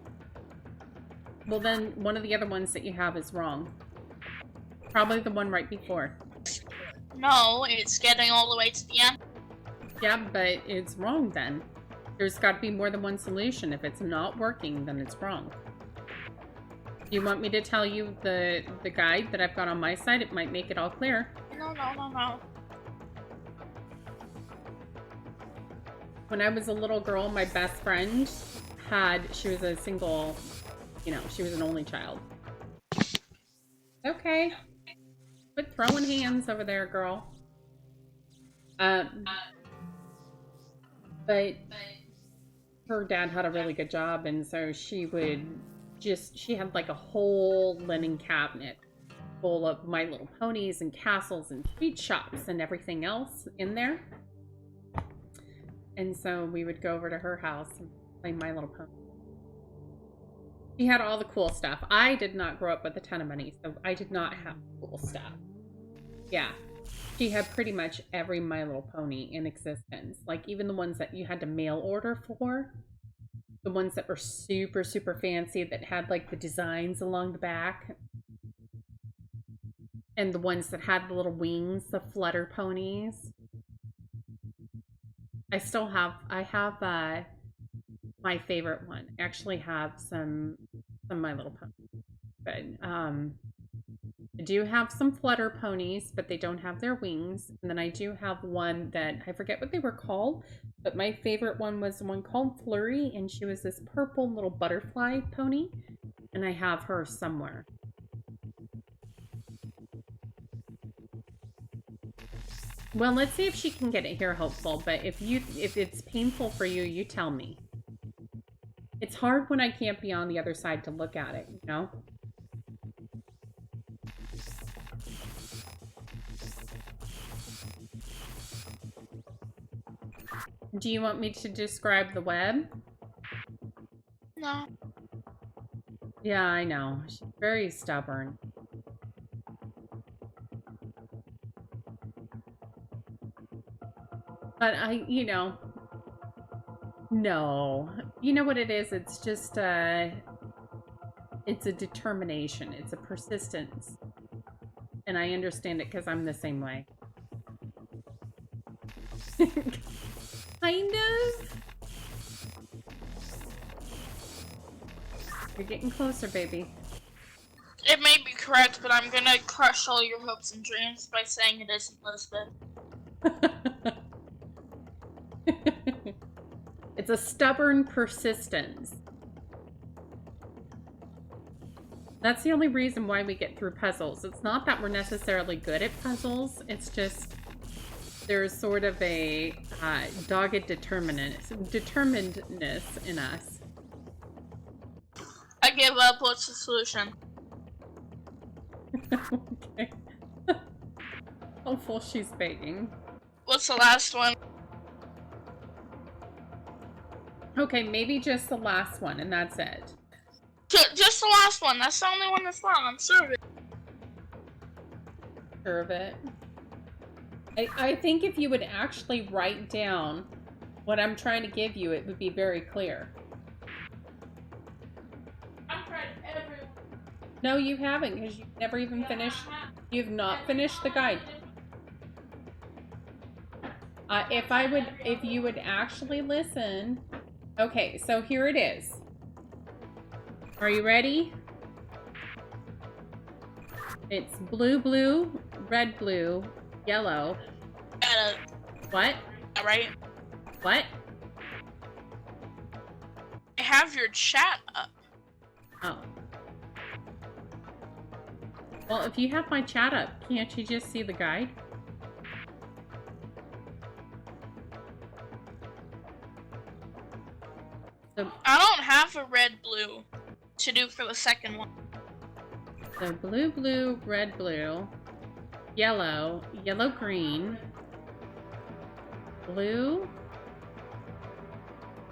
Well, then one of the other ones that you have is wrong. Probably the one right before. No, it's getting all the way to the end. Yeah, but it's wrong then. There's got to be more than one solution. If it's not working, then it's wrong. You want me to tell you the guide that I've got on my side? It might make it all clear. No. When I was a little girl, my best friend she was a single, she was an only child. Okay. Quit throwing hands over there, girl. But her dad had a really good job, and so she had like a whole linen cabinet full of My Little Ponies and castles and treat shops and everything else in there. And so we would go over to her house and play My Little Pony. She had all the cool stuff. I did not grow up with a ton of money, so I did not have cool stuff. Yeah. She had pretty much every My Little Pony in existence. Like, even the ones that you had to mail order for. The ones that were super, super fancy that had, like, the designs along the back. And the ones that had the little wings, the flutter ponies. I have my favorite one. I actually have some My Little Ponies. But, I do have some flutter ponies, but they don't have their wings. And then I do have one that, I forget what they were called, but my favorite one was the one called Flurry, and she was this purple little butterfly pony, and I have her somewhere. Well, let's see if she can get it here, Hopeful, but if it's painful for you, you tell me. It's hard when I can't be on the other side to look at it, you know? Do you want me to describe the web? No. Yeah, I know. She's very stubborn. But no. You know what it is? It's just, it's a determination. It's a persistence. And I understand it because I'm the same way. Kind of. You're getting closer, baby. It may be correct, but I'm gonna crush all your hopes and dreams by saying it isn't Lisbeth. It's a stubborn persistence. That's the only reason why we get through puzzles. It's not that we're necessarily good at puzzles. It's just there's sort of a dogged determinedness in us. I give up. What's the solution? Okay. Hopeful she's begging. What's the last one? Okay, maybe just the last one, and that's it. Just the last one. That's the only one that's wrong. I'm sure of it. Sure of it. I think if you would actually write down what I'm trying to give you, it would be very clear. I've tried everyone. No, you haven't, because you've never even finished. You've not finished the guide. If you would actually listen. Okay, so here it is. Are you ready? It's blue, blue, red, blue, yellow. What? Right? What? I have your chat up. Oh. Well, if you have my chat up, can't you just see the guide? So, I don't have a red blue to do for the second one. so blue, blue, red, blue, yellow, yellow, green, blue,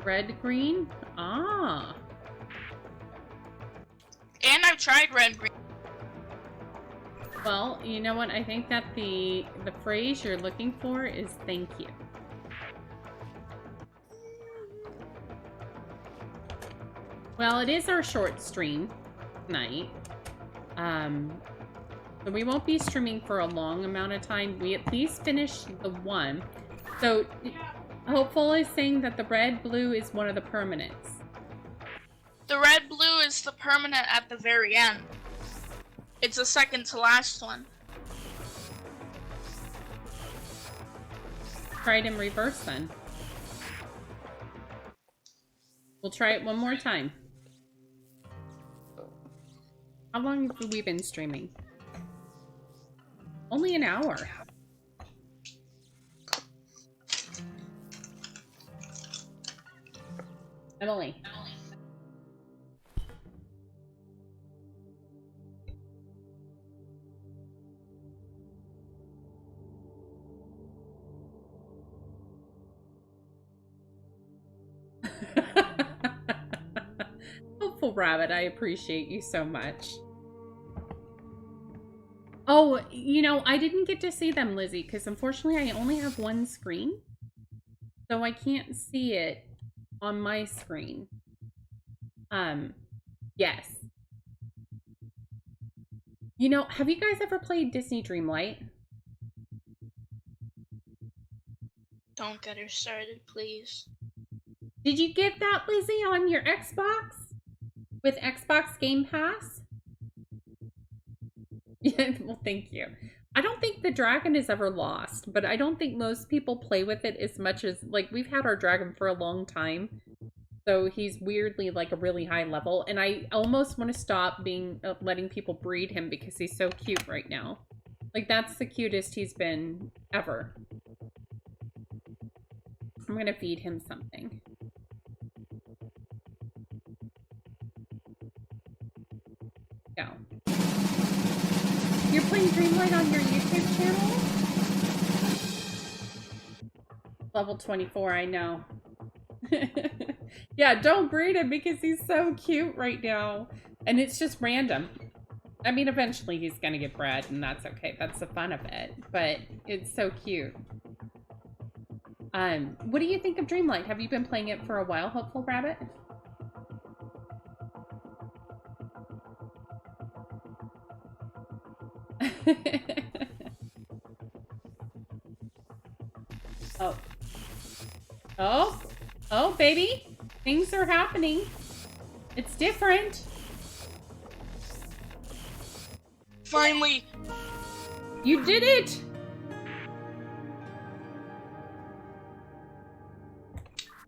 red, green. Ah. And I've tried red green. Well, you know what? I think that the phrase you're looking for is thank you. Well, it is our short stream, night. So we won't be streaming for a long amount of time. We at least finished the one. So Hopeful is saying that the red blue is one of the permanents. The red blue is the permanent at the very end. It's the second to last one. Try it in reverse then. We'll try it one more time. How long have we been streaming? Only an hour. Emily. Hopeful Rabbit, I appreciate you so much. Oh, you know, I didn't get to see them, Lizzie, because unfortunately I only have one screen. So I can't see it on my screen. Yes. You know, have you guys ever played Disney Dreamlight? Don't get her started, please. Did you get that, Lizzie, on your Xbox? With Xbox Game Pass? Yeah, well, thank you. I don't think the dragon is ever lost, but I don't think most people play with it as much as, like, we've had our dragon for a long time. So he's weirdly, like, a really high level. And I almost want to stop letting people breed him because he's so cute right now. Like, that's the cutest he's been ever. I'm gonna feed him something. Go. You're playing Dreamlight on your YouTube channel? Level 24, I know. Yeah, don't breed him because he's so cute right now. And it's just random. I mean, eventually he's gonna get bred, and that's okay. That's the fun of it. But it's so cute. What do you think of Dreamlight? Have you been playing it for a while, Hopeful Rabbit? Oh. Oh. Oh, baby. Things are happening. It's different. Finally! You did it!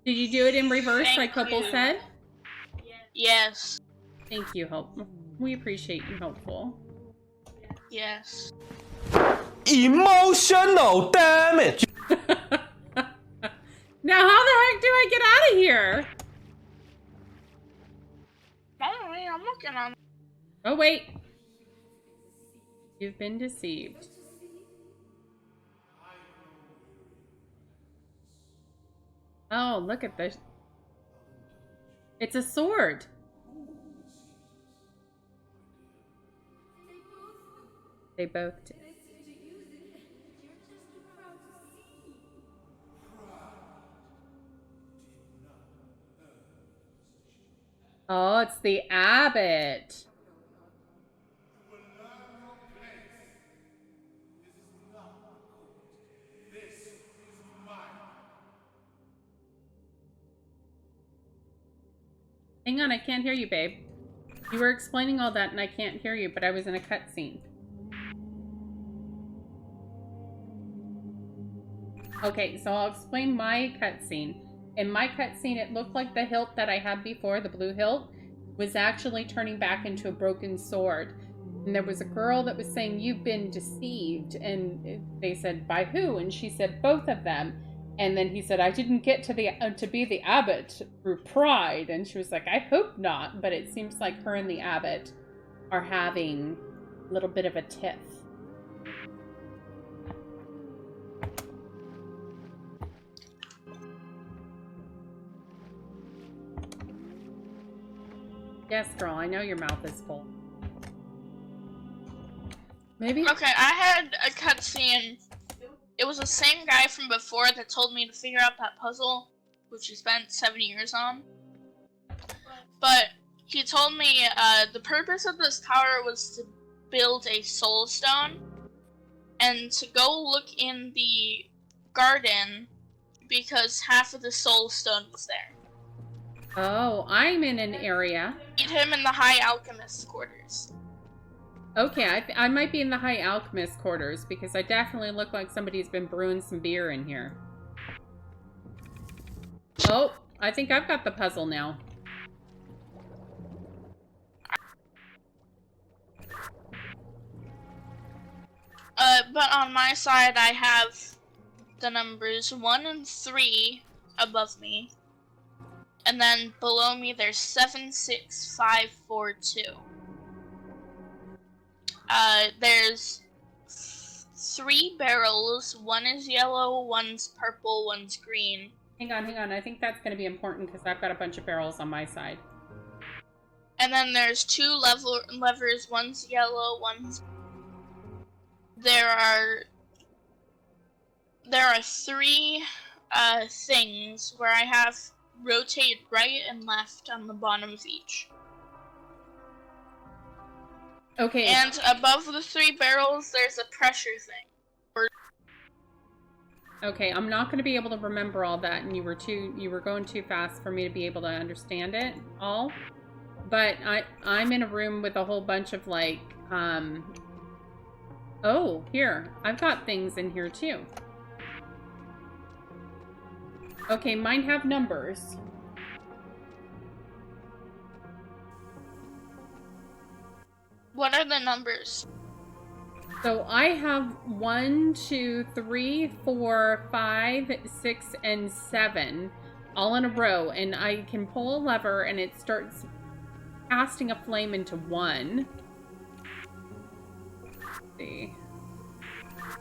Did you do it in reverse like Hopeful said? Yes. Thank you, Hope. We appreciate you, Hopeful. Yes. Emotional damage! Now, how the heck do I get out of here? Finally, I'm looking on. Oh, wait. You've been deceived. Oh, look at this. It's a sword. They both did. Oh, it's the abbot. Hang on, I can't hear you, babe. You were explaining all that and I can't hear you, but I was in a cutscene. Okay, so I'll explain my cutscene. In my cutscene, it looked like the hilt that I had before, the blue hilt, was actually turning back into a broken sword. And there was a girl that was saying, "You've been deceived." And they said, "By who?" And she said, "Both of them." And then he said, "I didn't get to be the abbot through pride." And she was like, "I hope not." But it seems like her and the abbot are having a little bit of a tiff. Yes, girl, I know your mouth is full. Maybe? Okay, I had a cutscene. It was the same guy from before that told me to figure out that puzzle, which I spent 7 years on. But he told me the purpose of this tower was to build a soul stone and to go look in the garden because half of the soul stone was there. Oh, I'm in an area. Meet him in the High Alchemist's quarters. Okay, I might be in the High Alchemist quarters because I definitely look like somebody's been brewing some beer in here. Oh, I think I've got the puzzle now. But on my side, I have the numbers 1 and 3 above me. And then below me, there's 7, 6, 5, 4, 2. There's 3 barrels. 1 is yellow, 1's purple, 1's green. Hang on. I think that's going to be important because I've got a bunch of barrels on my side. And then there's 2 levers. 1's yellow, 1's... There are 3 things where I have rotate right and left on the bottom of each. Okay. And above the 3 barrels, there's a pressure thing. Okay, I'm not going to be able to remember all that, and you were going too fast for me to be able to understand it all. But I'm in a room with a whole bunch of like, oh, here, I've got things in here too. Okay, mine have numbers. What are the numbers? So I have 1, 2, 3, 4, 5, 6, and 7 all in a row, and I can pull a lever and it starts casting a flame into 1. Let's see.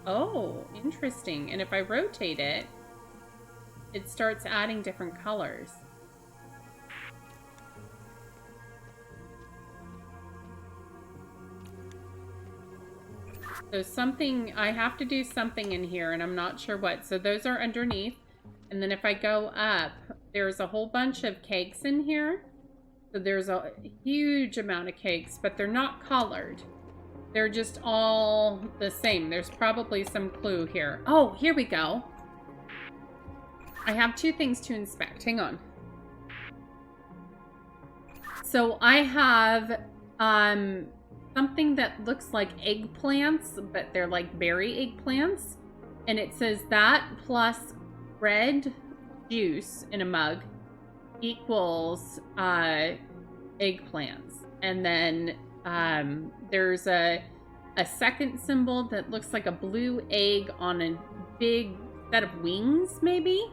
Oh, interesting. And if I rotate it, it starts adding different colors. So something, I have to do something in here, and I'm not sure what. So those are underneath. And then if I go up, there's a whole bunch of cakes in here. So there's a huge amount of cakes, but they're not colored. They're just all the same. There's probably some clue here. Oh, here we go. I have 2 things to inspect. Hang on. So I have something that looks like eggplants, but they're like berry eggplants. And it says that plus red juice in a mug equals eggplants. And then there's a second symbol that looks like a blue egg on a big set of wings, maybe.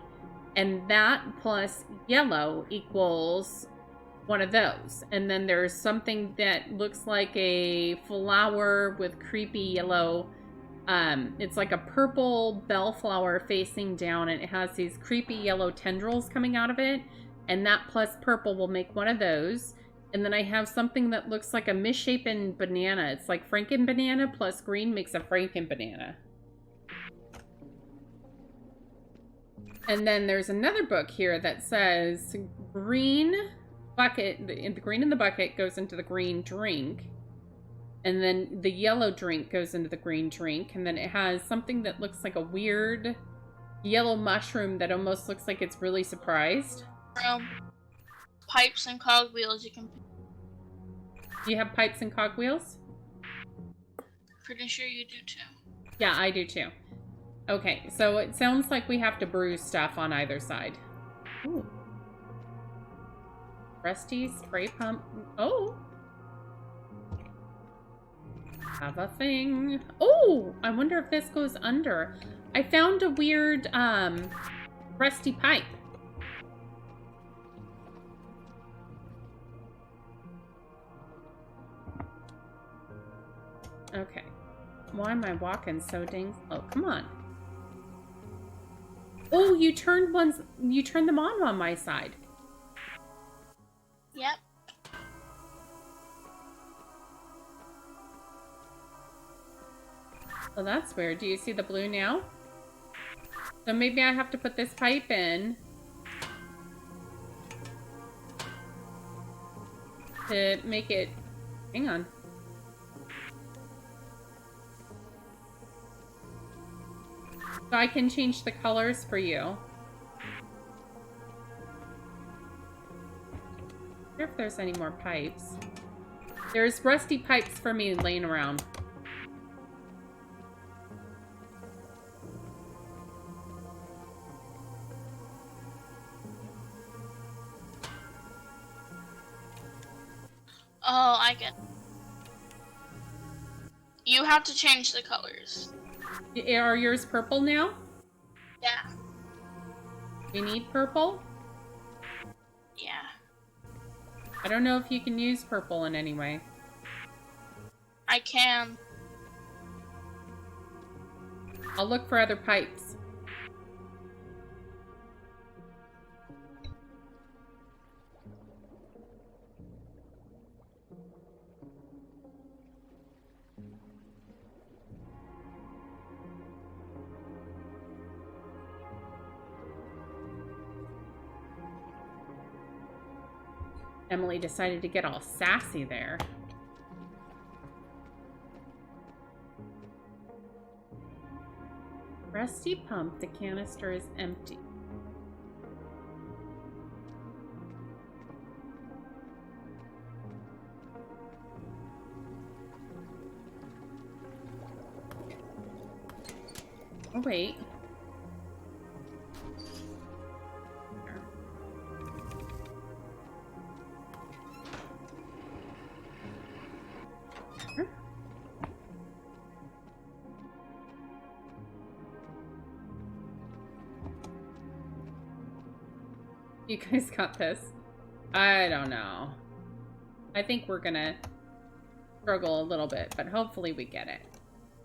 And that plus yellow equals one of those. And then there's something that looks like a flower with creepy yellow. It's like a purple bellflower facing down, and it has these creepy yellow tendrils coming out of it. And that plus purple will make one of those. And then I have something that looks like a misshapen banana. It's like Franken banana plus green makes a Franken banana. And then there's another book here that says green bucket, the green in the bucket goes into the green drink. And then the yellow drink goes into the green drink. And then it has something that looks like a weird yellow mushroom that almost looks like it's really surprised. Pipes and cogwheels you can... Do you have pipes and cogwheels? Pretty sure you do too. Yeah, I do too. Okay, so it sounds like we have to brew stuff on either side. Ooh. Rusty spray pump. Oh! Have a thing. Oh! I wonder if this goes under. I found a weird, rusty pipe. Okay. Why am I walking so dang slow? Come on. Oh, you turned them on my side. Yep. Well, that's weird. Do you see the blue now? So maybe I have to put this pipe in. to make it... Hang on. So I can change the colors for you. I wonder if there's any more pipes. There's rusty pipes for me laying around. Oh, I get it. You have to change the colors. Are yours purple now? Yeah. We need purple? Yeah. I don't know if you can use purple in any way. I can. I'll look for other pipes. Emily decided to get all sassy there. Rusty pump, the canister is empty. Oh, wait. You guys got this. I don't know. I think we're gonna struggle a little bit, but hopefully we get it.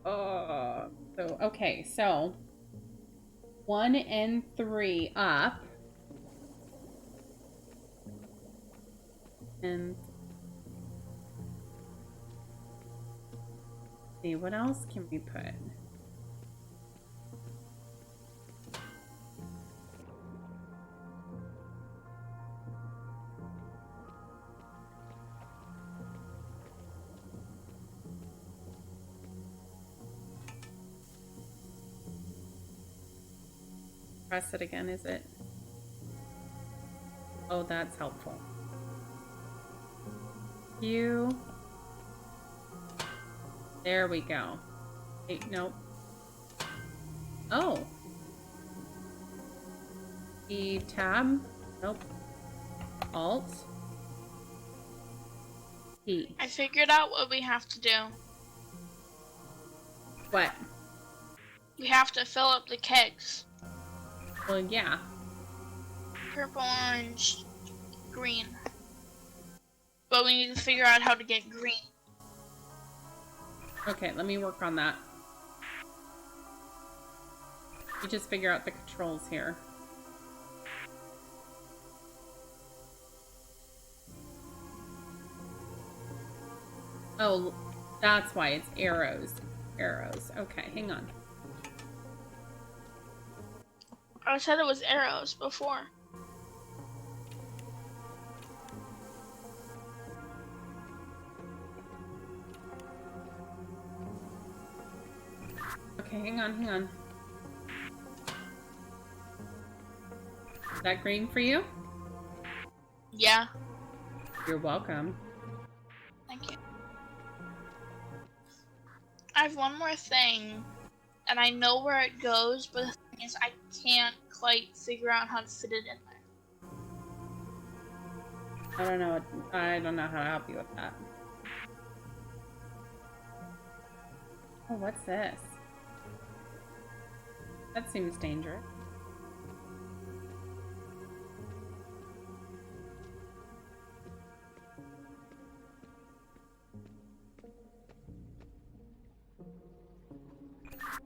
Oh, so okay, so 1 and 3 up. And see, what else can we put? Press it again, is it? Oh, that's helpful. There we go. Wait, nope. Oh. E tab. Nope. Alt. E. I figured out what we have to do. What? We have to fill up the kegs. Well, yeah. Purple, orange, green. But we need to figure out how to get green. Okay, let me work on that. You just figure out the controls here. Oh, that's why it's arrows. Arrows. Okay, hang on. I said it was arrows before. Okay, hang on, hang on. Is that green for you? Yeah. You're welcome. Thank you. I have one more thing, and I know where it goes, but the thing is I can't quite figure out how to fit it in there. I don't know. I don't know how to help you with that. Oh, what's this? That seems dangerous.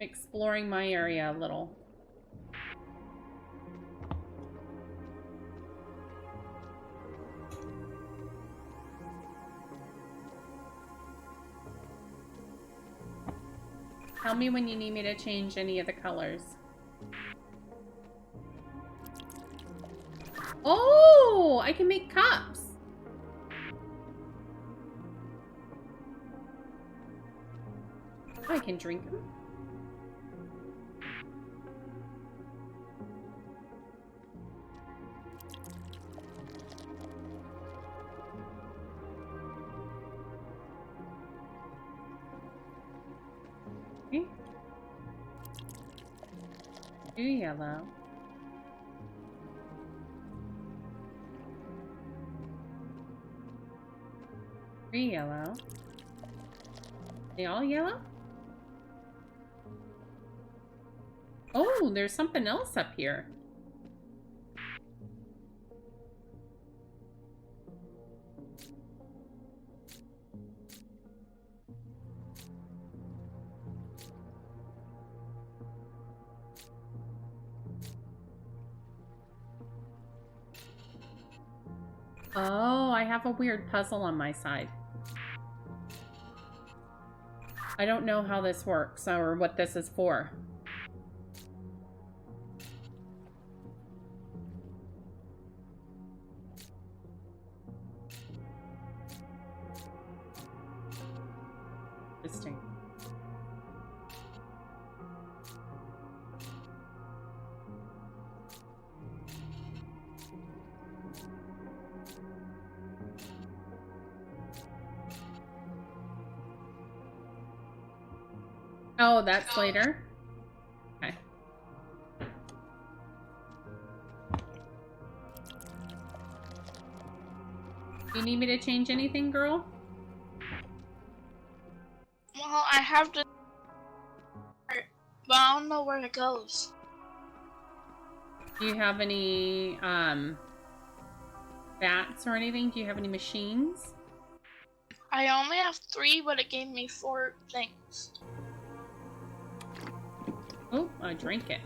Exploring my area a little. Tell me when you need me to change any of the colors. Oh, I can make cups. can drink them? Okay. 2 yellow. Three yellow. They all yellow? Oh, there's something else up here. Oh, I have a weird puzzle on my side. I don't know how this works or what this is for. Interesting. Oh, that's later? Okay. Do you need me to change anything, girl? Well, I have to, but I don't know where it goes. Do you have any, bats or anything? Do you have any machines? I only have 3, but it gave me 4 things. Oh, I drank it.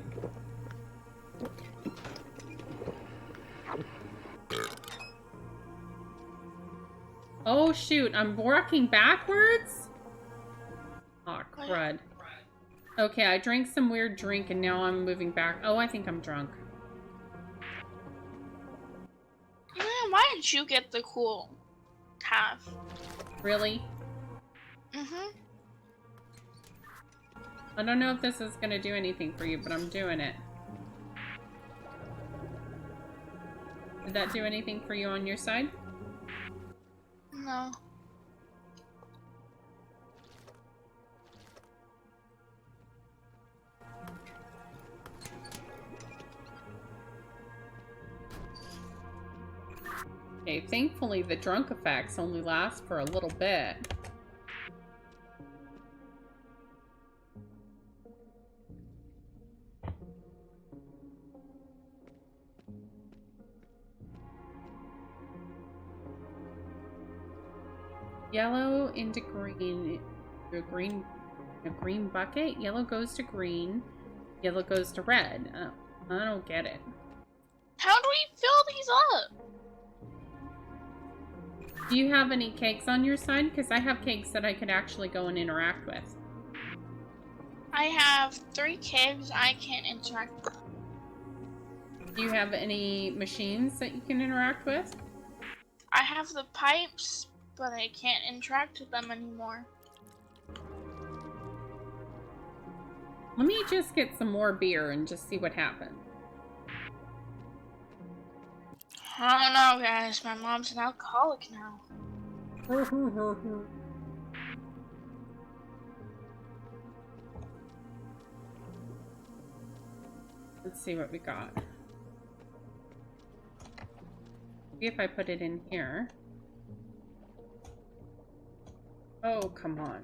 Oh, shoot. I'm walking backwards? Aw, crud. Okay, I drank some weird drink and now I'm moving back. Oh, I think I'm drunk. Man, why did you get the cool half? Really? Mm-hmm. I don't know if this is gonna do anything for you, but I'm doing it. Did that do anything for you on your side? No. Okay, thankfully the drunk effects only last for a little bit. Yellow into green. A green bucket. Yellow goes to green. Yellow goes to red. Oh, I don't get it. How do we fill these up? Do you have any cakes on your side? Because I have cakes that I could actually go and interact with. I have 3 kegs I can't interact with. Do you have any machines that you can interact with? I have the pipes, but I can't interact with them anymore. Let me just get some more beer and just see what happens. I don't know, guys. My mom's an alcoholic now. Let's see what we got. See if I put it in here. Oh, come on.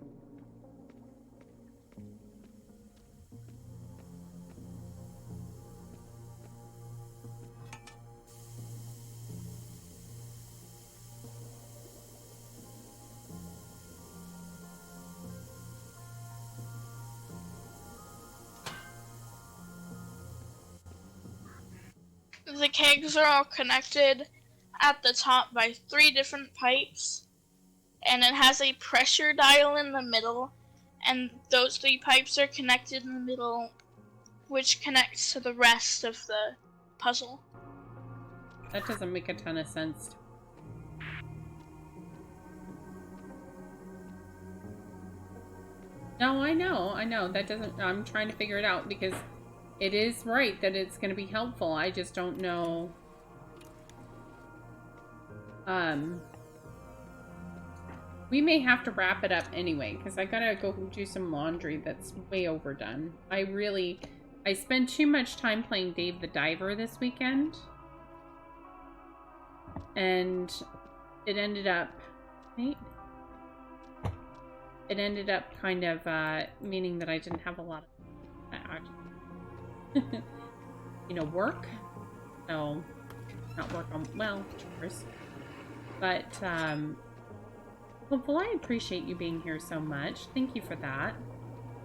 The kegs are all connected at the top by 3 different pipes, and it has a pressure dial in the middle, and those 3 pipes are connected in the middle, which connects to the rest of the puzzle. That doesn't make a ton of sense. No, I know. That doesn't, I'm trying to figure it out because it is right that it's going to be helpful. I just don't know. We may have to wrap it up anyway because I gotta go do some laundry that's way overdone. I spent too much time playing Dave the Diver this weekend. And it ended up, right? It ended up kind of meaning that I didn't have a lot of, you know, work. So, not work on, well, chores. But, Hopeful, I appreciate you being here so much. Thank you for that.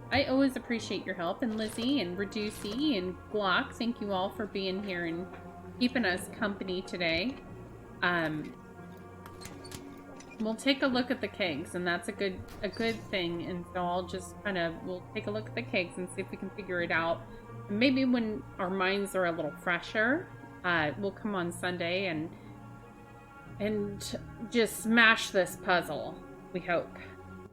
I always appreciate your help. And Lizzie and Reducey and Glock, thank you all for being here and keeping us company today. We'll take a look at the kegs, and that's a good thing. And so I'll just we'll take a look at the kegs and see if we can figure it out. And maybe when our minds are a little fresher, we'll come on Sunday and just smash this puzzle. We hope.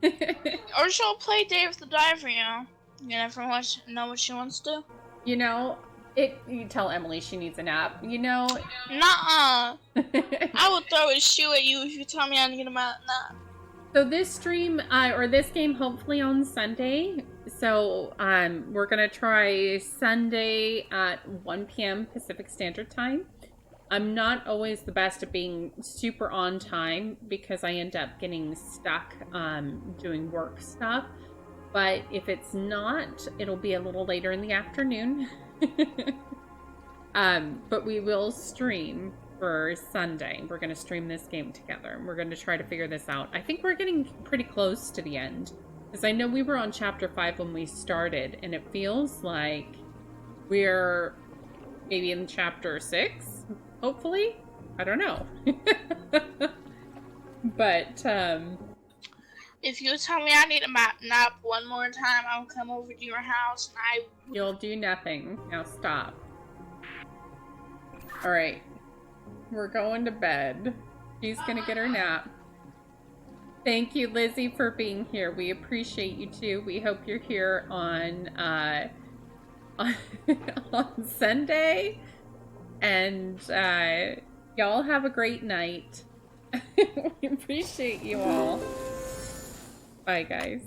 Or she'll play Dave the Diver, you know. You never know what she wants to do. You know, you tell Emily she needs a nap, you know? Nuh-uh. I will throw a shoe at you if you tell me I need a nap. So this stream, or this game, hopefully on Sunday. So, we're gonna try Sunday at 1 p.m. Pacific Standard Time. I'm not always the best at being super on time because I end up getting stuck doing work stuff. But if it's not, it'll be a little later in the afternoon. But we will stream for Sunday. We're going to stream this game together. And we're going to try to figure this out. I think we're getting pretty close to the end. Because I know we were on Chapter 5 when we started. And it feels like we're maybe in Chapter 6. Hopefully. I don't know. But, if you tell me I need a nap one more time, I'll come over to your house and You'll do nothing. Now stop. Alright. We're going to bed. She's gonna get her nap. Thank you, Lizzie, for being here. We appreciate you too. We hope you're here on on Sunday. And y'all have a great night. We appreciate you all. Bye, guys.